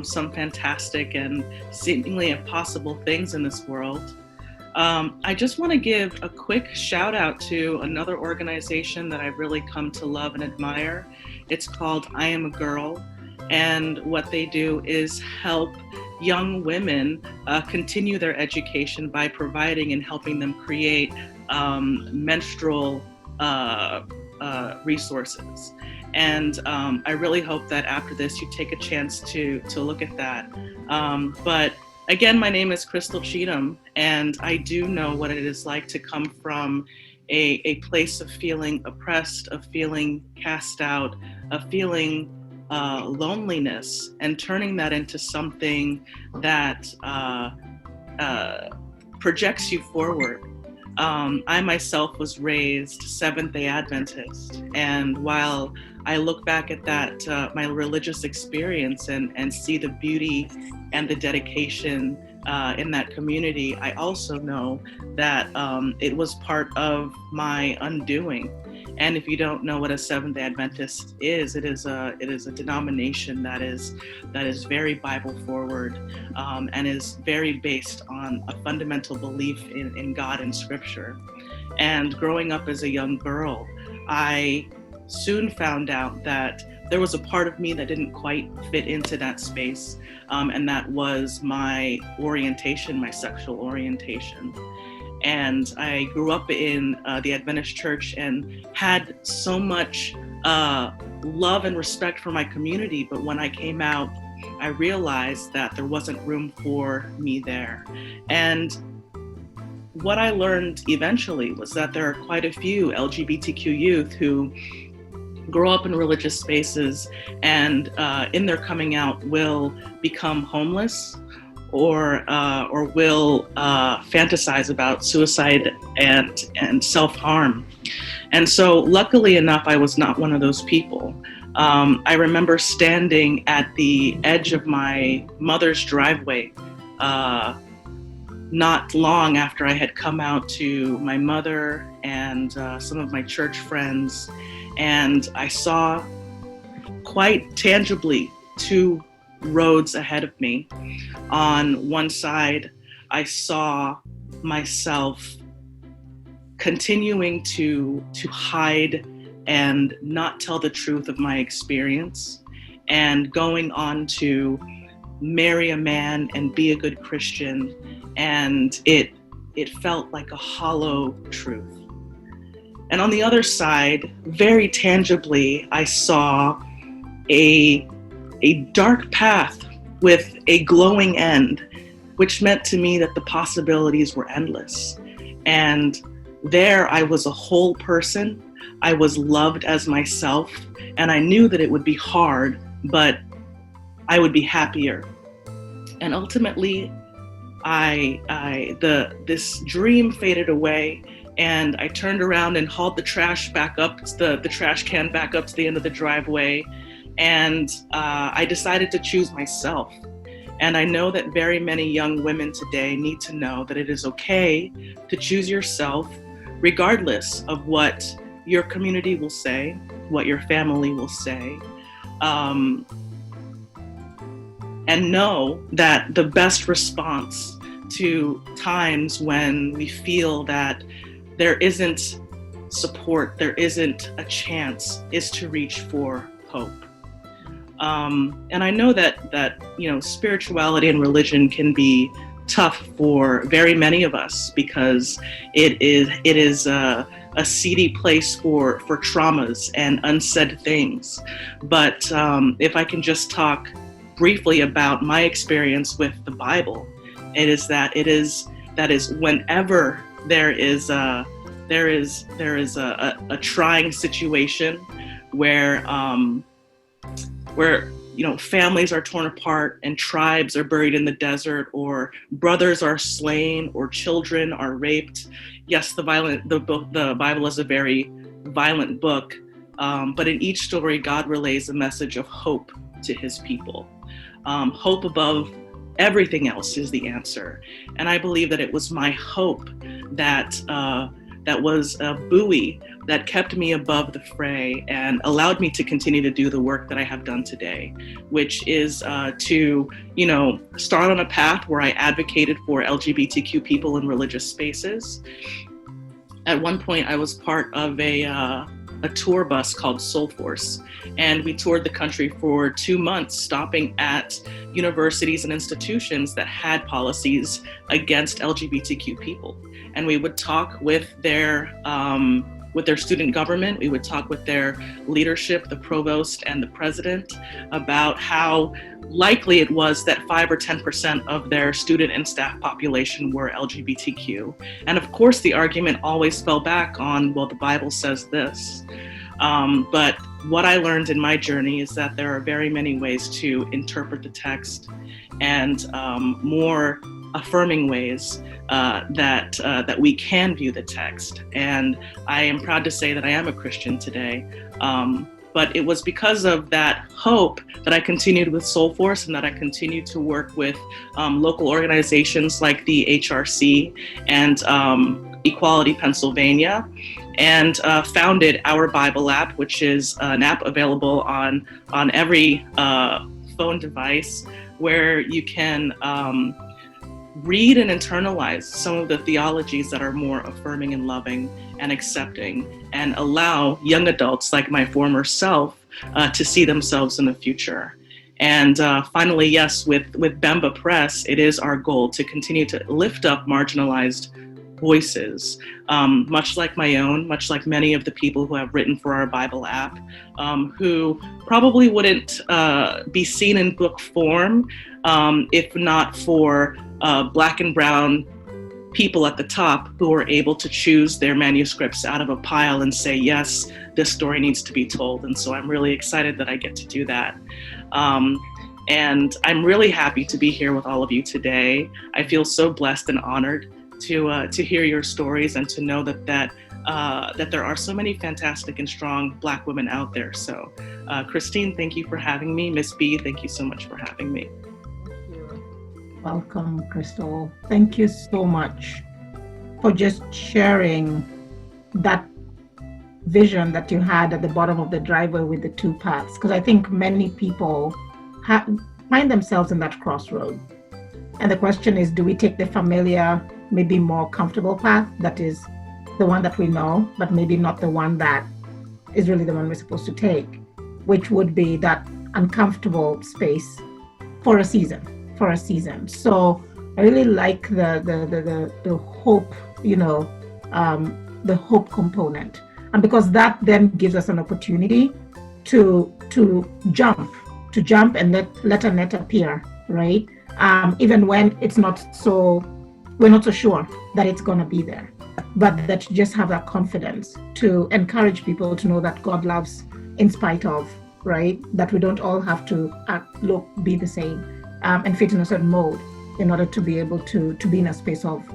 some fantastic and seemingly impossible things in this world. I just want to give a quick shout out to another organization that I've really come to love and admire. It's called I Am a Girl. And what they do is help young women continue their education by providing and helping them create menstrual resources. And I really hope that after this you take a chance to look at that. But again, my name is Crystal Cheatham, and I do know what it is like to come from a place of feeling oppressed, of feeling cast out, of feeling loneliness and turning that into something that projects you forward. I myself was raised Seventh-day Adventist, and while I look back at that, my religious experience and see the beauty and the dedication in that community, I also know that it was part of my undoing. And if you don't know what a Seventh-day Adventist is, it is a denomination that is very Bible forward and is very based on a fundamental belief in God and Scripture. And growing up as a young girl, I soon found out that there was a part of me that didn't quite fit into that space, and that was my orientation, my sexual orientation. And I grew up in the Adventist church and had so much love and respect for my community. But when I came out, I realized that there wasn't room for me there. And what I learned eventually was that there are quite a few LGBTQ youth who grow up in religious spaces and in their coming out will become homeless or will fantasize about suicide and self-harm. And so luckily enough, I was not one of those people. I remember standing at the edge of my mother's driveway not long after I had come out to my mother and some of my church friends, and I saw quite tangibly two roads ahead of me. On one side, I saw myself continuing to hide and not tell the truth of my experience, and going on to marry a man and be a good Christian, and it felt like a hollow truth. And on the other side, very tangibly, I saw a dark path with a glowing end, which meant to me that the possibilities were endless. And there I was a whole person. I was loved as myself, and I knew that it would be hard, but I would be happier. And ultimately, this dream faded away, and I turned around and hauled the trash back up, the trash can back up to the end of the driveway, and I decided to choose myself. And I know that very many young women today need to know that it is okay to choose yourself, regardless of what your community will say, what your family will say. And know that the best response to times when we feel that there isn't support, there isn't a chance, is to reach for hope. And I know that spirituality and religion can be tough for very many of us because it is a seedy place for traumas and unsaid things. But if I can just talk briefly about my experience with the Bible, it is that whenever there is a trying situation where families are torn apart and tribes are buried in the desert, or brothers are slain, or children are raped. Yes, the Bible is a very violent book, but in each story, God relays a message of hope to His people. Hope above everything else is the answer. And I believe that it was my hope that was a buoy that kept me above the fray and allowed me to continue to do the work that I have done today, which is to start on a path where I advocated for LGBTQ people in religious spaces. At one point, I was part of a tour bus called Soul Force, and we toured the country for 2 months, stopping at universities and institutions that had policies against LGBTQ people. And we would talk with their student government. We would talk with their leadership, the provost and the president, about how likely it was that 5 or 10% of their student and staff population were LGBTQ. And of course, the argument always fell back on, well, the Bible says this. But what I learned in my journey is that there are very many ways to interpret the text, and more affirming ways that we can view the text. And I am proud to say that I am a Christian today. But it was because of that hope that I continued with Soul Force, and that I continued to work with local organizations like the HRC and Equality Pennsylvania, and founded Our Bible app, which is an app available on every phone device, where you can read and internalize some of the theologies that are more affirming and loving and accepting, and allow young adults like my former self to see themselves in the future. And finally, yes, with Bemba Press, it is our goal to continue to lift up marginalized voices, much like my own, much like many of the people who have written for our Bible app, who probably wouldn't be seen in book form if not for Black and brown people at the top who are able to choose their manuscripts out of a pile and say, yes, this story needs to be told. And so I'm really excited that I get to do that. And I'm really happy to be here with all of you today. I feel so blessed and honored to hear your stories, and to know that there are so many fantastic and strong Black women out there. So Christine, thank you for having me. Miss B, thank you so much for having me. Welcome, Crystal. Thank you so much for just sharing that vision that you had at the bottom of the driveway with the two paths, because I think many people find themselves in that crossroad. And the question is, do we take the familiar, maybe more comfortable path, that is the one that we know, but maybe not the one that is really the one we're supposed to take, which would be that uncomfortable space for a season. So I really like the hope, the hope component, and because that then gives us an opportunity to jump and let a net appear, right? Even when we're not so sure that it's going to be there, but that you just have that confidence to encourage people to know that God loves in spite of, right? That we don't all have to be the same. And fit in a certain mode in order to be able to be in a space of,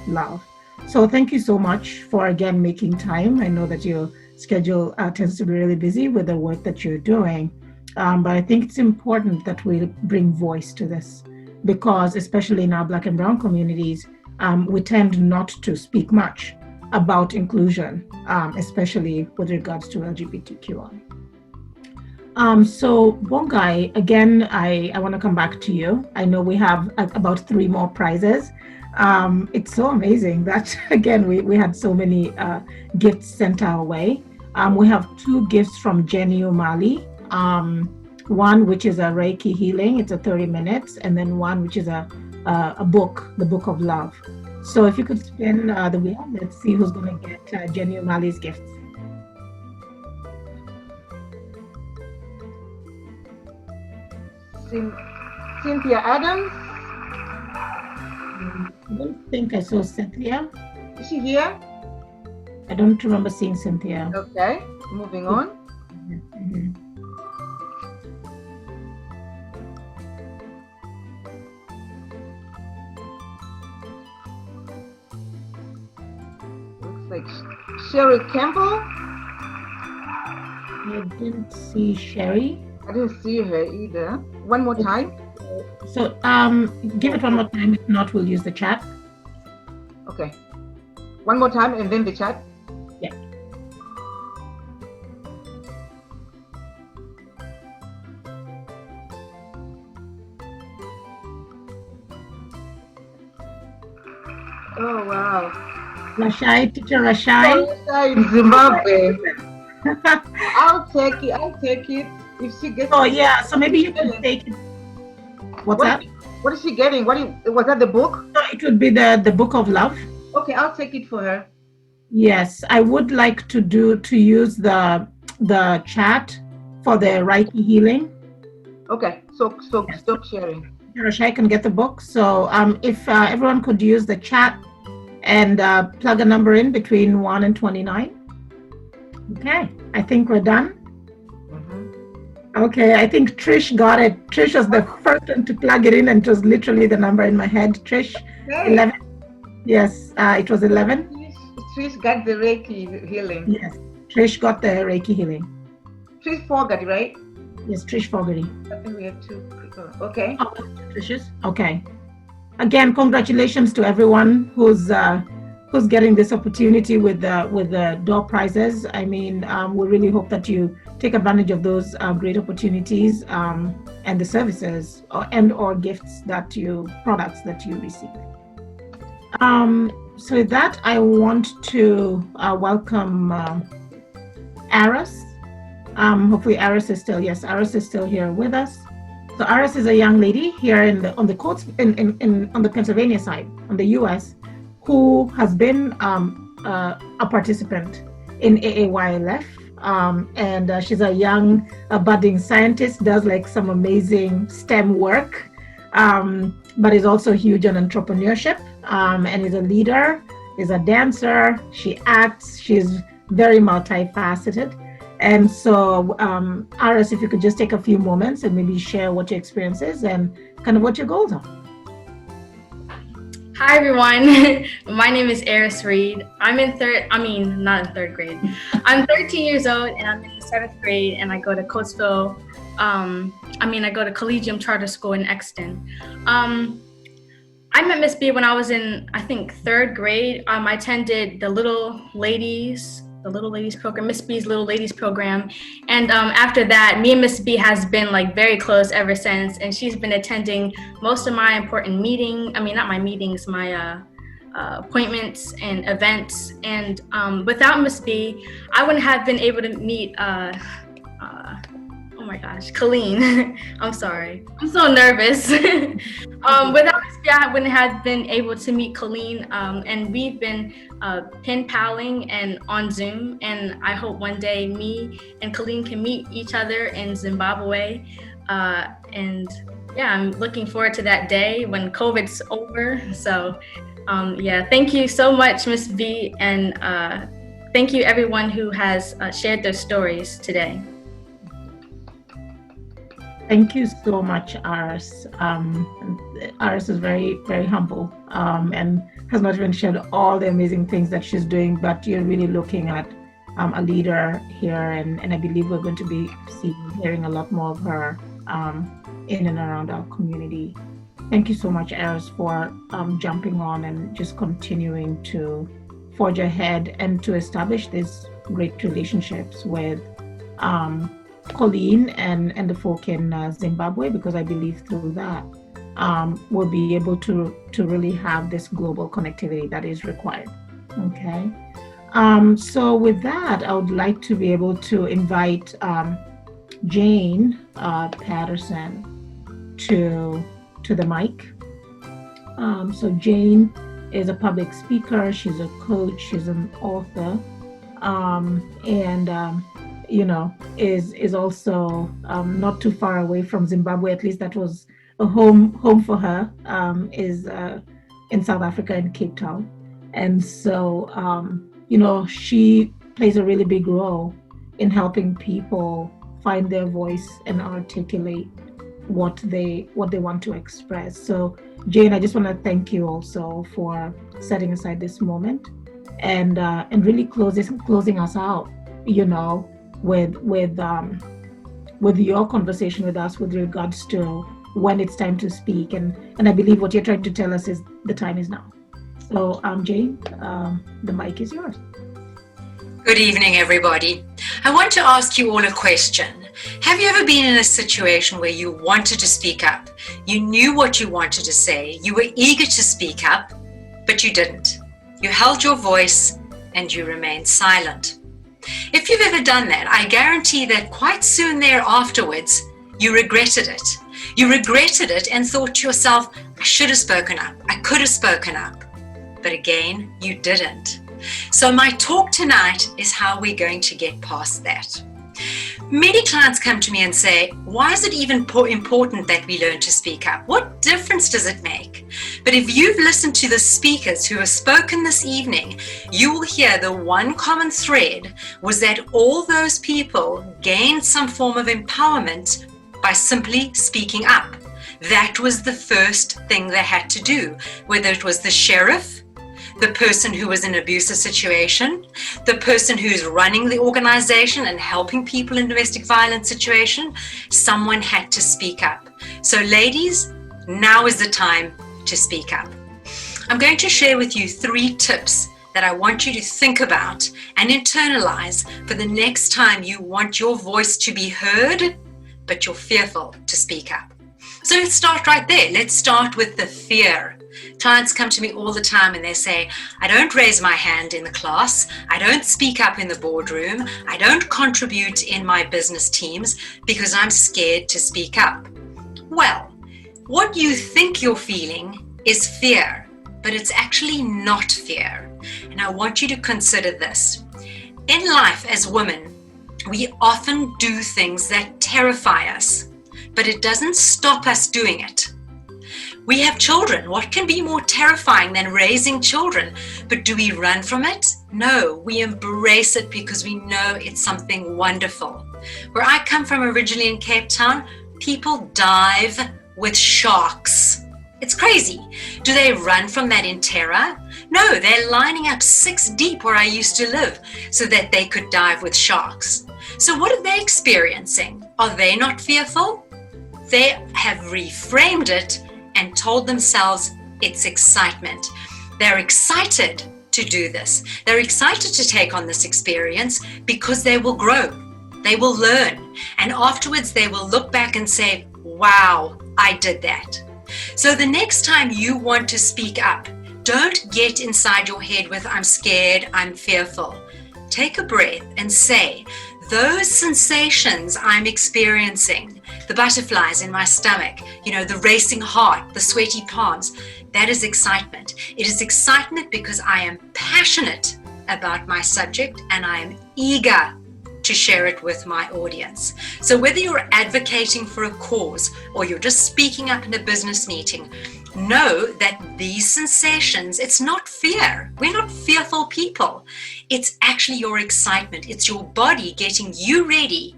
love. So thank you so much for, again, making time. I know that your schedule tends to be really busy with the work that you're doing, but I think it's important that we bring voice to this, because especially in our Black and brown communities, we tend not to speak much about inclusion, especially with regards to LGBTQI. So Bongai, again, I want to come back to you. I know we have about 3 more prizes. It's so amazing that, again, we had so many gifts sent our way. We have 2 gifts from Jenny O'Malley. One, which is a Reiki healing, it's a 30 minutes, and then one, which is a book, the Book of Love. So if you could spin the wheel, let's see who's going to get Jenny O'Malley's gifts. Cynthia Adams. I don't think I saw Cynthia. Is she here? I don't remember seeing Cynthia. Okay, moving on. Mm-hmm. Looks like Sherry Campbell. I didn't see Sherry. I didn't see her either. One more time. So give it one more time. If not, we'll use the chat. Okay. One more time and then the chat. Yeah. Oh, wow. Rashai, teacher Rashai. Rashai in Zimbabwe. I'll take it. If she gets yeah, so maybe you can take it. What's that? What is she getting? Was that the book? No, it would be the Book of Love. Okay, I'll take it for her. Yes, I would like to use the chat for the Reiki healing. Okay, so stop sharing. Rashai can get the book. So if everyone could use the chat and plug a number in between 1 and 29. Okay, I think we're done. Okay, I think Trish got it. Trish was the first one to plug it in, and it was literally the number in my head. Trish, Okay. 11. Yes, it was 11. Trish got the Reiki healing. Yes, Trish got the Reiki healing. Trish Fogarty, right? Yes, Trish Fogarty. I think we have two people. Okay. Oh, Trish's? Okay. Again, congratulations to everyone who's getting this opportunity with the door prizes. I mean, we really hope that you take advantage of those great opportunities and the services or gifts products that you receive. So with that, I want to welcome Aris. Hopefully Aris is still, yes, Aris is still here with us. So Aris is a young lady here on the coast on the Pennsylvania side, on the US, who has been a participant in AAYLF. And she's a young budding scientist, does like some amazing STEM work, but is also huge on entrepreneurship, and is a leader, is a dancer, she acts, she's very multifaceted. And so, Aris, if you could just take a few moments and maybe share what your experience is and kind of what your goals are. Hi everyone, my name is Aris Reed. I'm not in third grade. I'm 13 years old and I'm in the 7th grade and I go to Coatesville, I go to Collegium Charter School in Exton. I met Miss B when I was in, I think, 3rd grade. I attended the Little Ladies program, Miss B's Little Ladies program. And after that, me and Miss B has been like very close ever since. And she's been attending most of my important my appointments and events. And without Miss B, I wouldn't have been able to meet, Colleen. I'm sorry. I'm so nervous. Without Miss B, I wouldn't have been able to meet Colleen. And we've been pen paling and on Zoom. And I hope one day me and Colleen can meet each other in Zimbabwe. And yeah, I'm looking forward to that day when COVID's over. So thank you so much, Miss B. And thank you everyone who has shared their stories today. Thank you so much, Aris. Aris is very, very humble and has not even shared all the amazing things that she's doing, but you're really looking at a leader here, and I believe we're going to be hearing a lot more of her in and around our community. Thank you so much, Aris, for jumping on and just continuing to forge ahead and to establish these great relationships with Colleen and the folk in Zimbabwe, because I believe through that we'll be able to really have this global connectivity that is required. Okay. So with that, I would like to be able to invite Jane Patterson to the mic. So Jane is a public speaker, she's a coach, she's an author, is also not too far away from Zimbabwe. At least that was a home for her, is in South Africa, in Cape Town. And so, she plays a really big role in helping people find their voice and articulate what they want to express. So Jane, I just want to thank you also for setting aside this moment and really closing us out, with your conversation with us with regards to when it's time to speak. And I believe what you're trying to tell us is the time is now. So Jane, the mic is yours. Good evening, everybody. I want to ask you all a question. Have you ever been in a situation where you wanted to speak up? You knew what you wanted to say. You were eager to speak up, but you didn't. You held your voice and you remained silent. If you've ever done that, I guarantee that quite soon there afterwards, you regretted it. You regretted it and thought to yourself, I should have spoken up. I could have spoken up. But again, you didn't. So my talk tonight is how we're going to get past that. Many clients come to me and say, why is it even important that we learn to speak up? What difference does it make? But if you've listened to the speakers who have spoken this evening, you will hear the one common thread was that all those people gained some form of empowerment by simply speaking up. That was the first thing they had to do, whether it was the sheriff, the person who was in an abusive situation, the person who's running the organization and helping people in domestic violence situation, someone had to speak up. So ladies, now is the time to speak up. I'm going to share with you 3 tips that I want you to think about and internalize for the next time you want your voice to be heard, but you're fearful to speak up. So let's start right there. Let's start with the fear. Clients come to me all the time and they say, I don't raise my hand in the class, I don't speak up in the boardroom, I don't contribute in my business teams because I'm scared to speak up. Well, what you think you're feeling is fear, but it's actually not fear. And I want you to consider this. In life as women, we often do things that terrify us, but it doesn't stop us doing it. We have children. What can be more terrifying than raising children? But do we run from it? No, we embrace it because we know it's something wonderful. Where I come from originally in Cape Town, people dive with sharks. It's crazy. Do they run from that in terror? No, they're lining up 6 deep where I used to live so that they could dive with sharks. So what are they experiencing? Are they not fearful? They have reframed it and told themselves it's excitement. They're excited to do this. They're excited to take on this experience because they will grow. They will learn. And afterwards they will look back and say, wow, I did that. So the next time you want to speak up, don't get inside your head with I'm scared, I'm fearful. Take a breath and say, those sensations I'm experiencing, the butterflies in my stomach, the racing heart, the sweaty palms, that is excitement. It is excitement because I am passionate about my subject and I am eager to share it with my audience. So whether you're advocating for a cause or you're just speaking up in a business meeting, know that these sensations, it's not fear. We're not fearful people. It's actually your excitement. It's your body getting you ready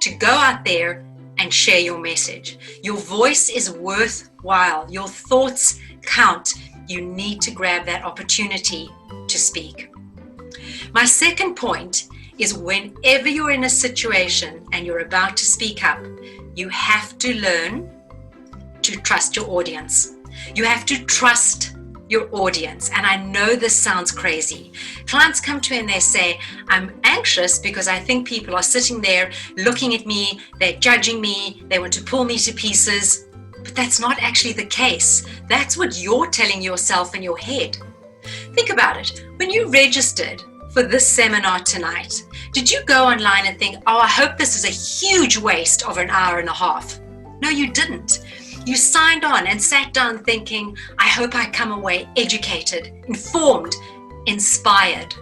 to go out there and share your message. Your voice is worthwhile. Your thoughts count. You need to grab that opportunity to speak. My second point is whenever you're in a situation and you're about to speak up, you have to learn to trust your audience. You have to trust your audience. And I know this sounds crazy. Clients come to me and they say, I'm anxious because I think people are sitting there looking at me, they're judging me, they want to pull me to pieces. But that's not actually the case. That's what you're telling yourself in your head. Think about it. When you registered for this seminar tonight, did you go online and think, oh, I hope this is a huge waste of an hour and a half? No, you didn't. You signed on and sat down thinking, I hope I come away educated, informed, inspired.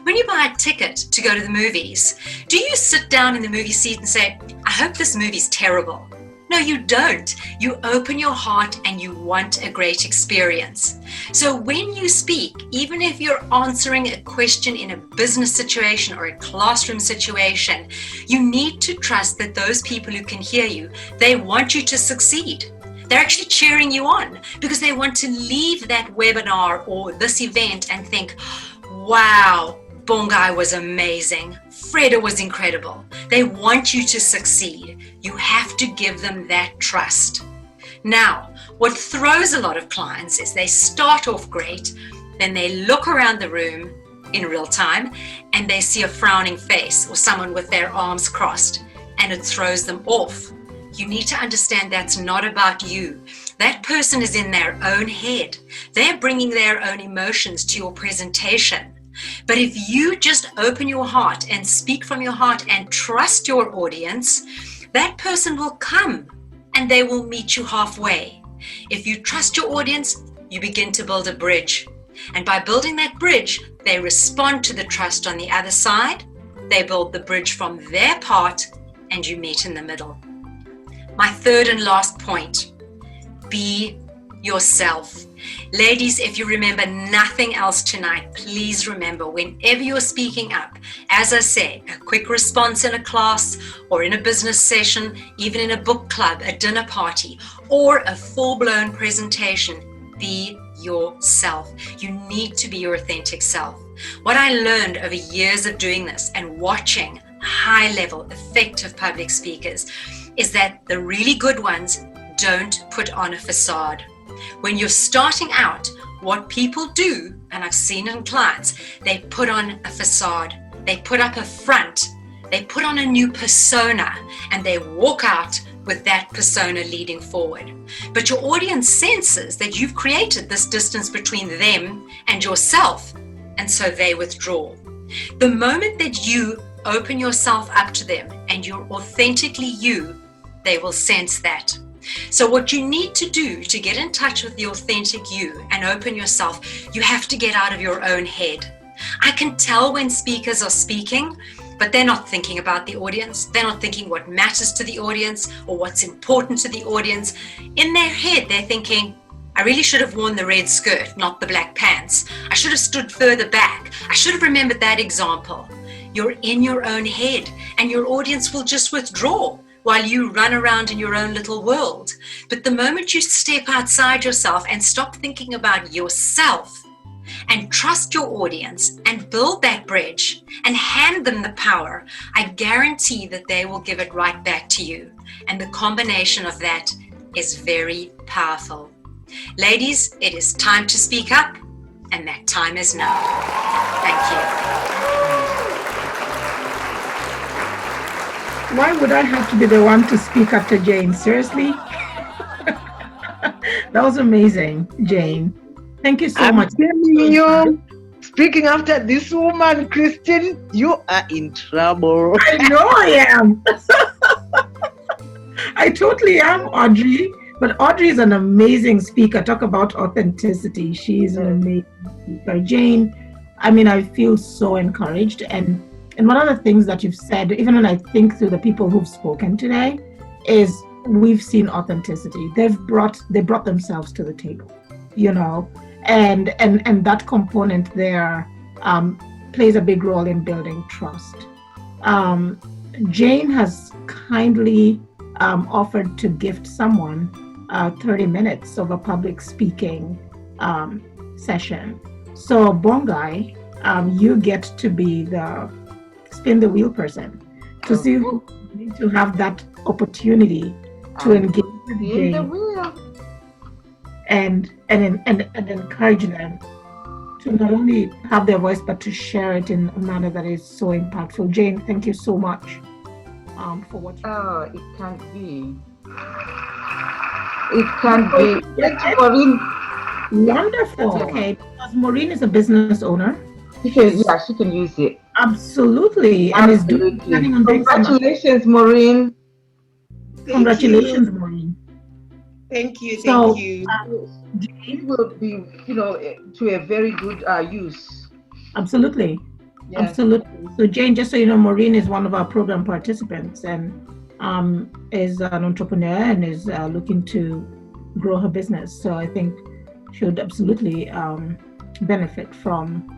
When you buy a ticket to go to the movies, do you sit down in the movie seat and say, I hope this movie's terrible? No, you don't. You open your heart and you want a great experience. So when you speak, even if you're answering a question in a business situation or a classroom situation, you need to trust that those people who can hear you, they want you to succeed. They're actually cheering you on because they want to leave that webinar or this event and think, wow, Bongai was amazing. Freda was incredible. They want you to succeed. You have to give them that trust. Now, what throws a lot of clients is they start off great, then they look around the room in real time and they see a frowning face or someone with their arms crossed, and it throws them off. You need to understand that's not about you. That person is in their own head. They're bringing their own emotions to your presentation. But if you just open your heart and speak from your heart and trust your audience, that person will come and they will meet you halfway. If you trust your audience, you begin to build a bridge. And by building that bridge, they respond to the trust on the other side. they build the bridge from their part and you meet in the middle. My third and last point, be yourself. Ladies, if you remember nothing else tonight, please remember whenever you're speaking up, as I say, a quick response in a class or in a business session, even in a book club, a dinner party, or a full-blown presentation, be yourself. You need to be your authentic self. What I learned over years of doing this and watching high-level, effective public speakers is that the really good ones don't put on a facade. When you're starting out, what people do, and I've seen in clients, they put on a facade, they put up a front, they put on a new persona, and they walk out with that persona leading forward. But your audience senses that you've created this distance between them and yourself, and so they withdraw. The moment that you open yourself up to them and you're authentically you, they will sense that. So what you need to do to get in touch with the authentic you and open yourself, you have to get out of your own head. I can tell when speakers are speaking, but they're not thinking about the audience. They're not thinking what matters to the audience or what's important to the audience. In their head, they're thinking, I really should have worn the red skirt, not the black pants. I should have stood further back. I should have remembered that example. You're in your own head and your audience will just withdraw while you run around in your own little world. But the moment you step outside yourself and stop thinking about yourself and trust your audience and build that bridge and hand them the power, I guarantee that they will give it right back to you. And the combination of that is very powerful. Ladies, it is time to speak up, and that time is now. Thank you. Why would I have to be the one to speak after Jane? Seriously? That was amazing, Jane. Thank you so much. Telling you, speaking after this woman, Christine, you are in trouble. I know I am. I totally am, Audrey. But Audrey is an amazing speaker. Talk about authenticity. She's an amazing speaker. Jane, I mean, I feel so encouraged. And one of the things that you've said, even when I think through the people who've spoken today, is we've seen authenticity. They brought themselves to the table, you know, and that component there plays a big role in building trust. Jane has kindly offered to gift someone 30 minutes of a public speaking session. So Bongai, you get to be the spin the wheel person to see who need to have that opportunity to engage with Jane and encourage them to not only have their voice but to share it in a manner that is so impactful. Jane, thank you so much for what you it can't be. It can't be. Thank you, Maureen. Wonderful. Okay, because Maureen is a business owner. She can use it. Absolutely. And is planning on doing Congratulations, Maureen. Congratulations, Maureen. Thank you. It will be, to a very good use. Absolutely. Yes. Absolutely. So Jane, just so you know, Maureen is one of our program participants and is an entrepreneur and is looking to grow her business. So I think she would absolutely benefit from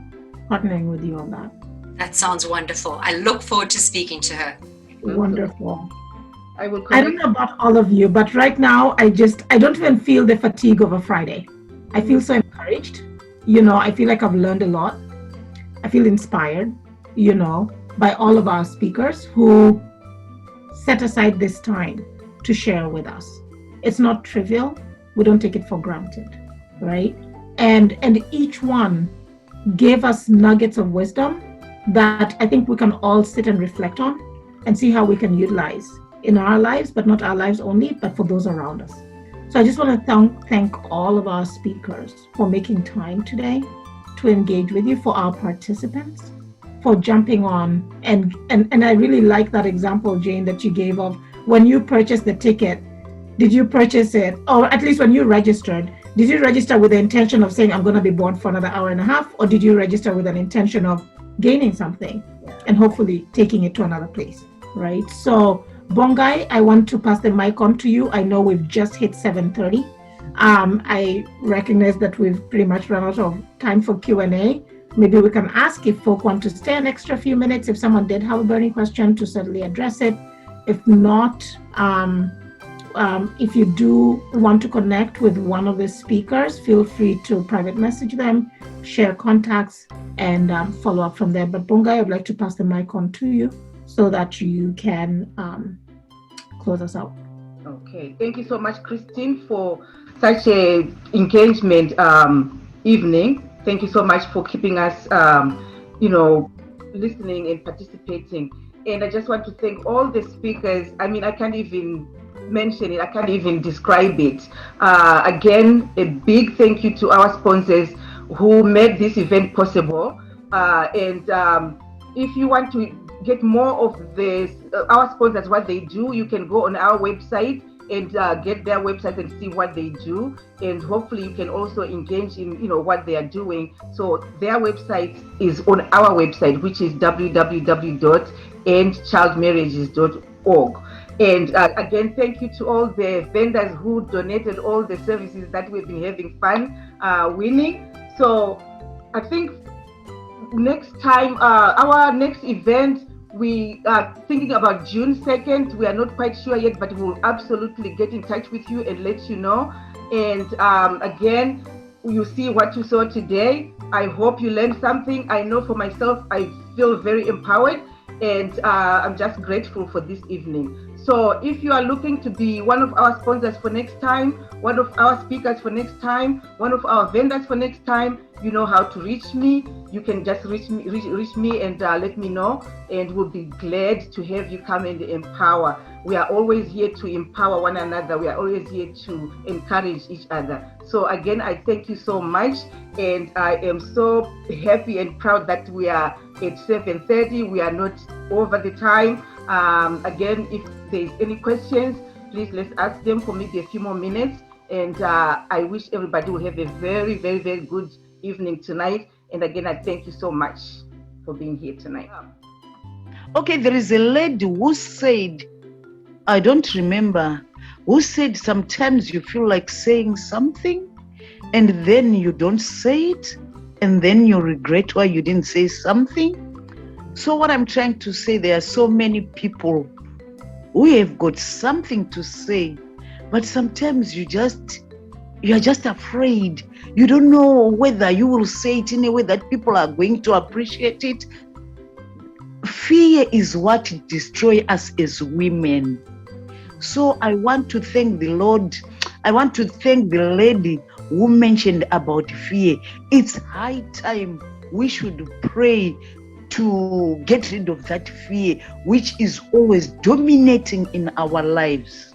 partnering with you on that. That sounds wonderful. I look forward to speaking to her. Wonderful. I don't know about all of you, but right now I don't even feel the fatigue of a Friday. I feel so encouraged. I feel like I've learned a lot. I feel inspired, by all of our speakers who set aside this time to share with us. It's not trivial. We don't take it for granted, right? And each one gave us nuggets of wisdom that I think we can all sit and reflect on and see how we can utilize in our lives, but not our lives only, but for those around us. So I just want to thank all of our speakers for making time today to engage with you, for our participants, for jumping on. And I really like that example, Jane, that you gave of when you purchased the ticket, did you purchase it, or at least when you registered, did you register with the intention of saying, I'm going to be bored for another hour and a half, or did you register with an intention of gaining something? and hopefully taking it to another place, right? So Bongai, I want to pass the mic on to you. I know we've just hit 7:30. I recognize that we've pretty much run out of time for Q&A. Maybe we can ask if folk want to stay an extra few minutes. If someone did have a burning question, to certainly address it. If not, if you do want to connect with one of the speakers, feel free to private message them, share contacts, and follow up from there. But Bongai, I'd like to pass the mic on to you so that you can close us out. Okay, thank you so much, Christine, for such a engagement evening. Thank you so much for keeping us, listening and participating. And I just want to thank all the speakers. I mean, I can't even mention it. I can't even describe it. Again, a big thank you to our sponsors who made this event possible. If you want to get more of this, our sponsors, what they do, you can go on our website and get their website and see what they do, and hopefully you can also engage in what they are doing. So their website is on our website, which is www.endchildmarriages.org. And again, thank you to all the vendors who donated all the services that we've been having fun winning. So I think next time, our next event, we are thinking about June 2nd. We are not quite sure yet, but we'll absolutely get in touch with you and let you know. And again, you see what you saw today. I hope you learned something. I know for myself, I feel very empowered, and I'm just grateful for this evening. So if you are looking to be one of our sponsors for next time, one of our speakers for next time, one of our vendors for next time, you know how to reach me. You can just reach me and let me know, and we'll be glad to have you come and empower. We are always here to empower one another. We are always here to encourage each other. So again, I thank you so much, and I am so happy and proud that we are at 7:30. We are not over the time. Again, if there's any questions, please let's ask them for maybe a few more minutes. And I wish everybody will have a very, very, very good evening tonight. And again, I thank you so much for being here tonight. Okay, there is a lady who said, I don't remember, who said sometimes you feel like saying something and then you don't say it, and then you regret why you didn't say something. So what I'm trying to say, there are so many people who have got something to say, but sometimes you're just afraid. You don't know whether you will say it in a way that people are going to appreciate it. Fear is what destroys us as women. So I want to thank the Lord. I want to thank the lady who mentioned about fear. It's high time we should pray to get rid of that fear, which is always dominating in our lives.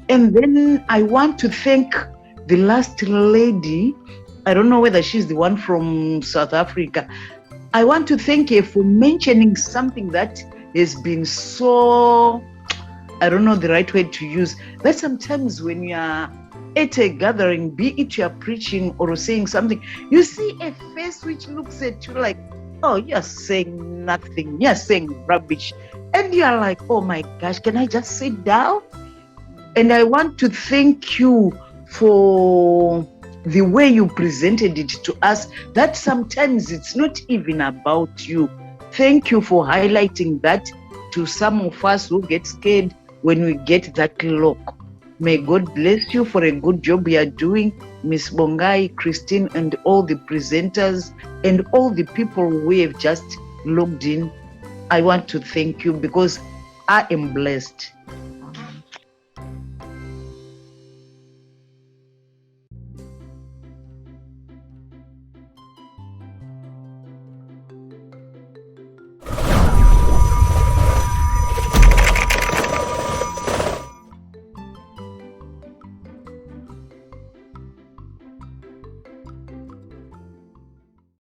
And then I want to thank the last lady. I don't know whether she's the one from South Africa. I want to thank her for mentioning something that has been so, I don't know the right word to use, that sometimes when you are at a gathering, be it you are preaching or saying something, you see a face which looks at you like, oh, you're saying nothing, you're saying rubbish. And you're like, oh my gosh, can I just sit down? And I want to thank you for the way you presented it to us, that sometimes it's not even about you. Thank you for highlighting that to some of us who get scared when we get that look. May God bless you for a good job you are doing, Miss Bongai, Christine, and all the presenters and all the people who have just logged in. I want to thank you because I am blessed.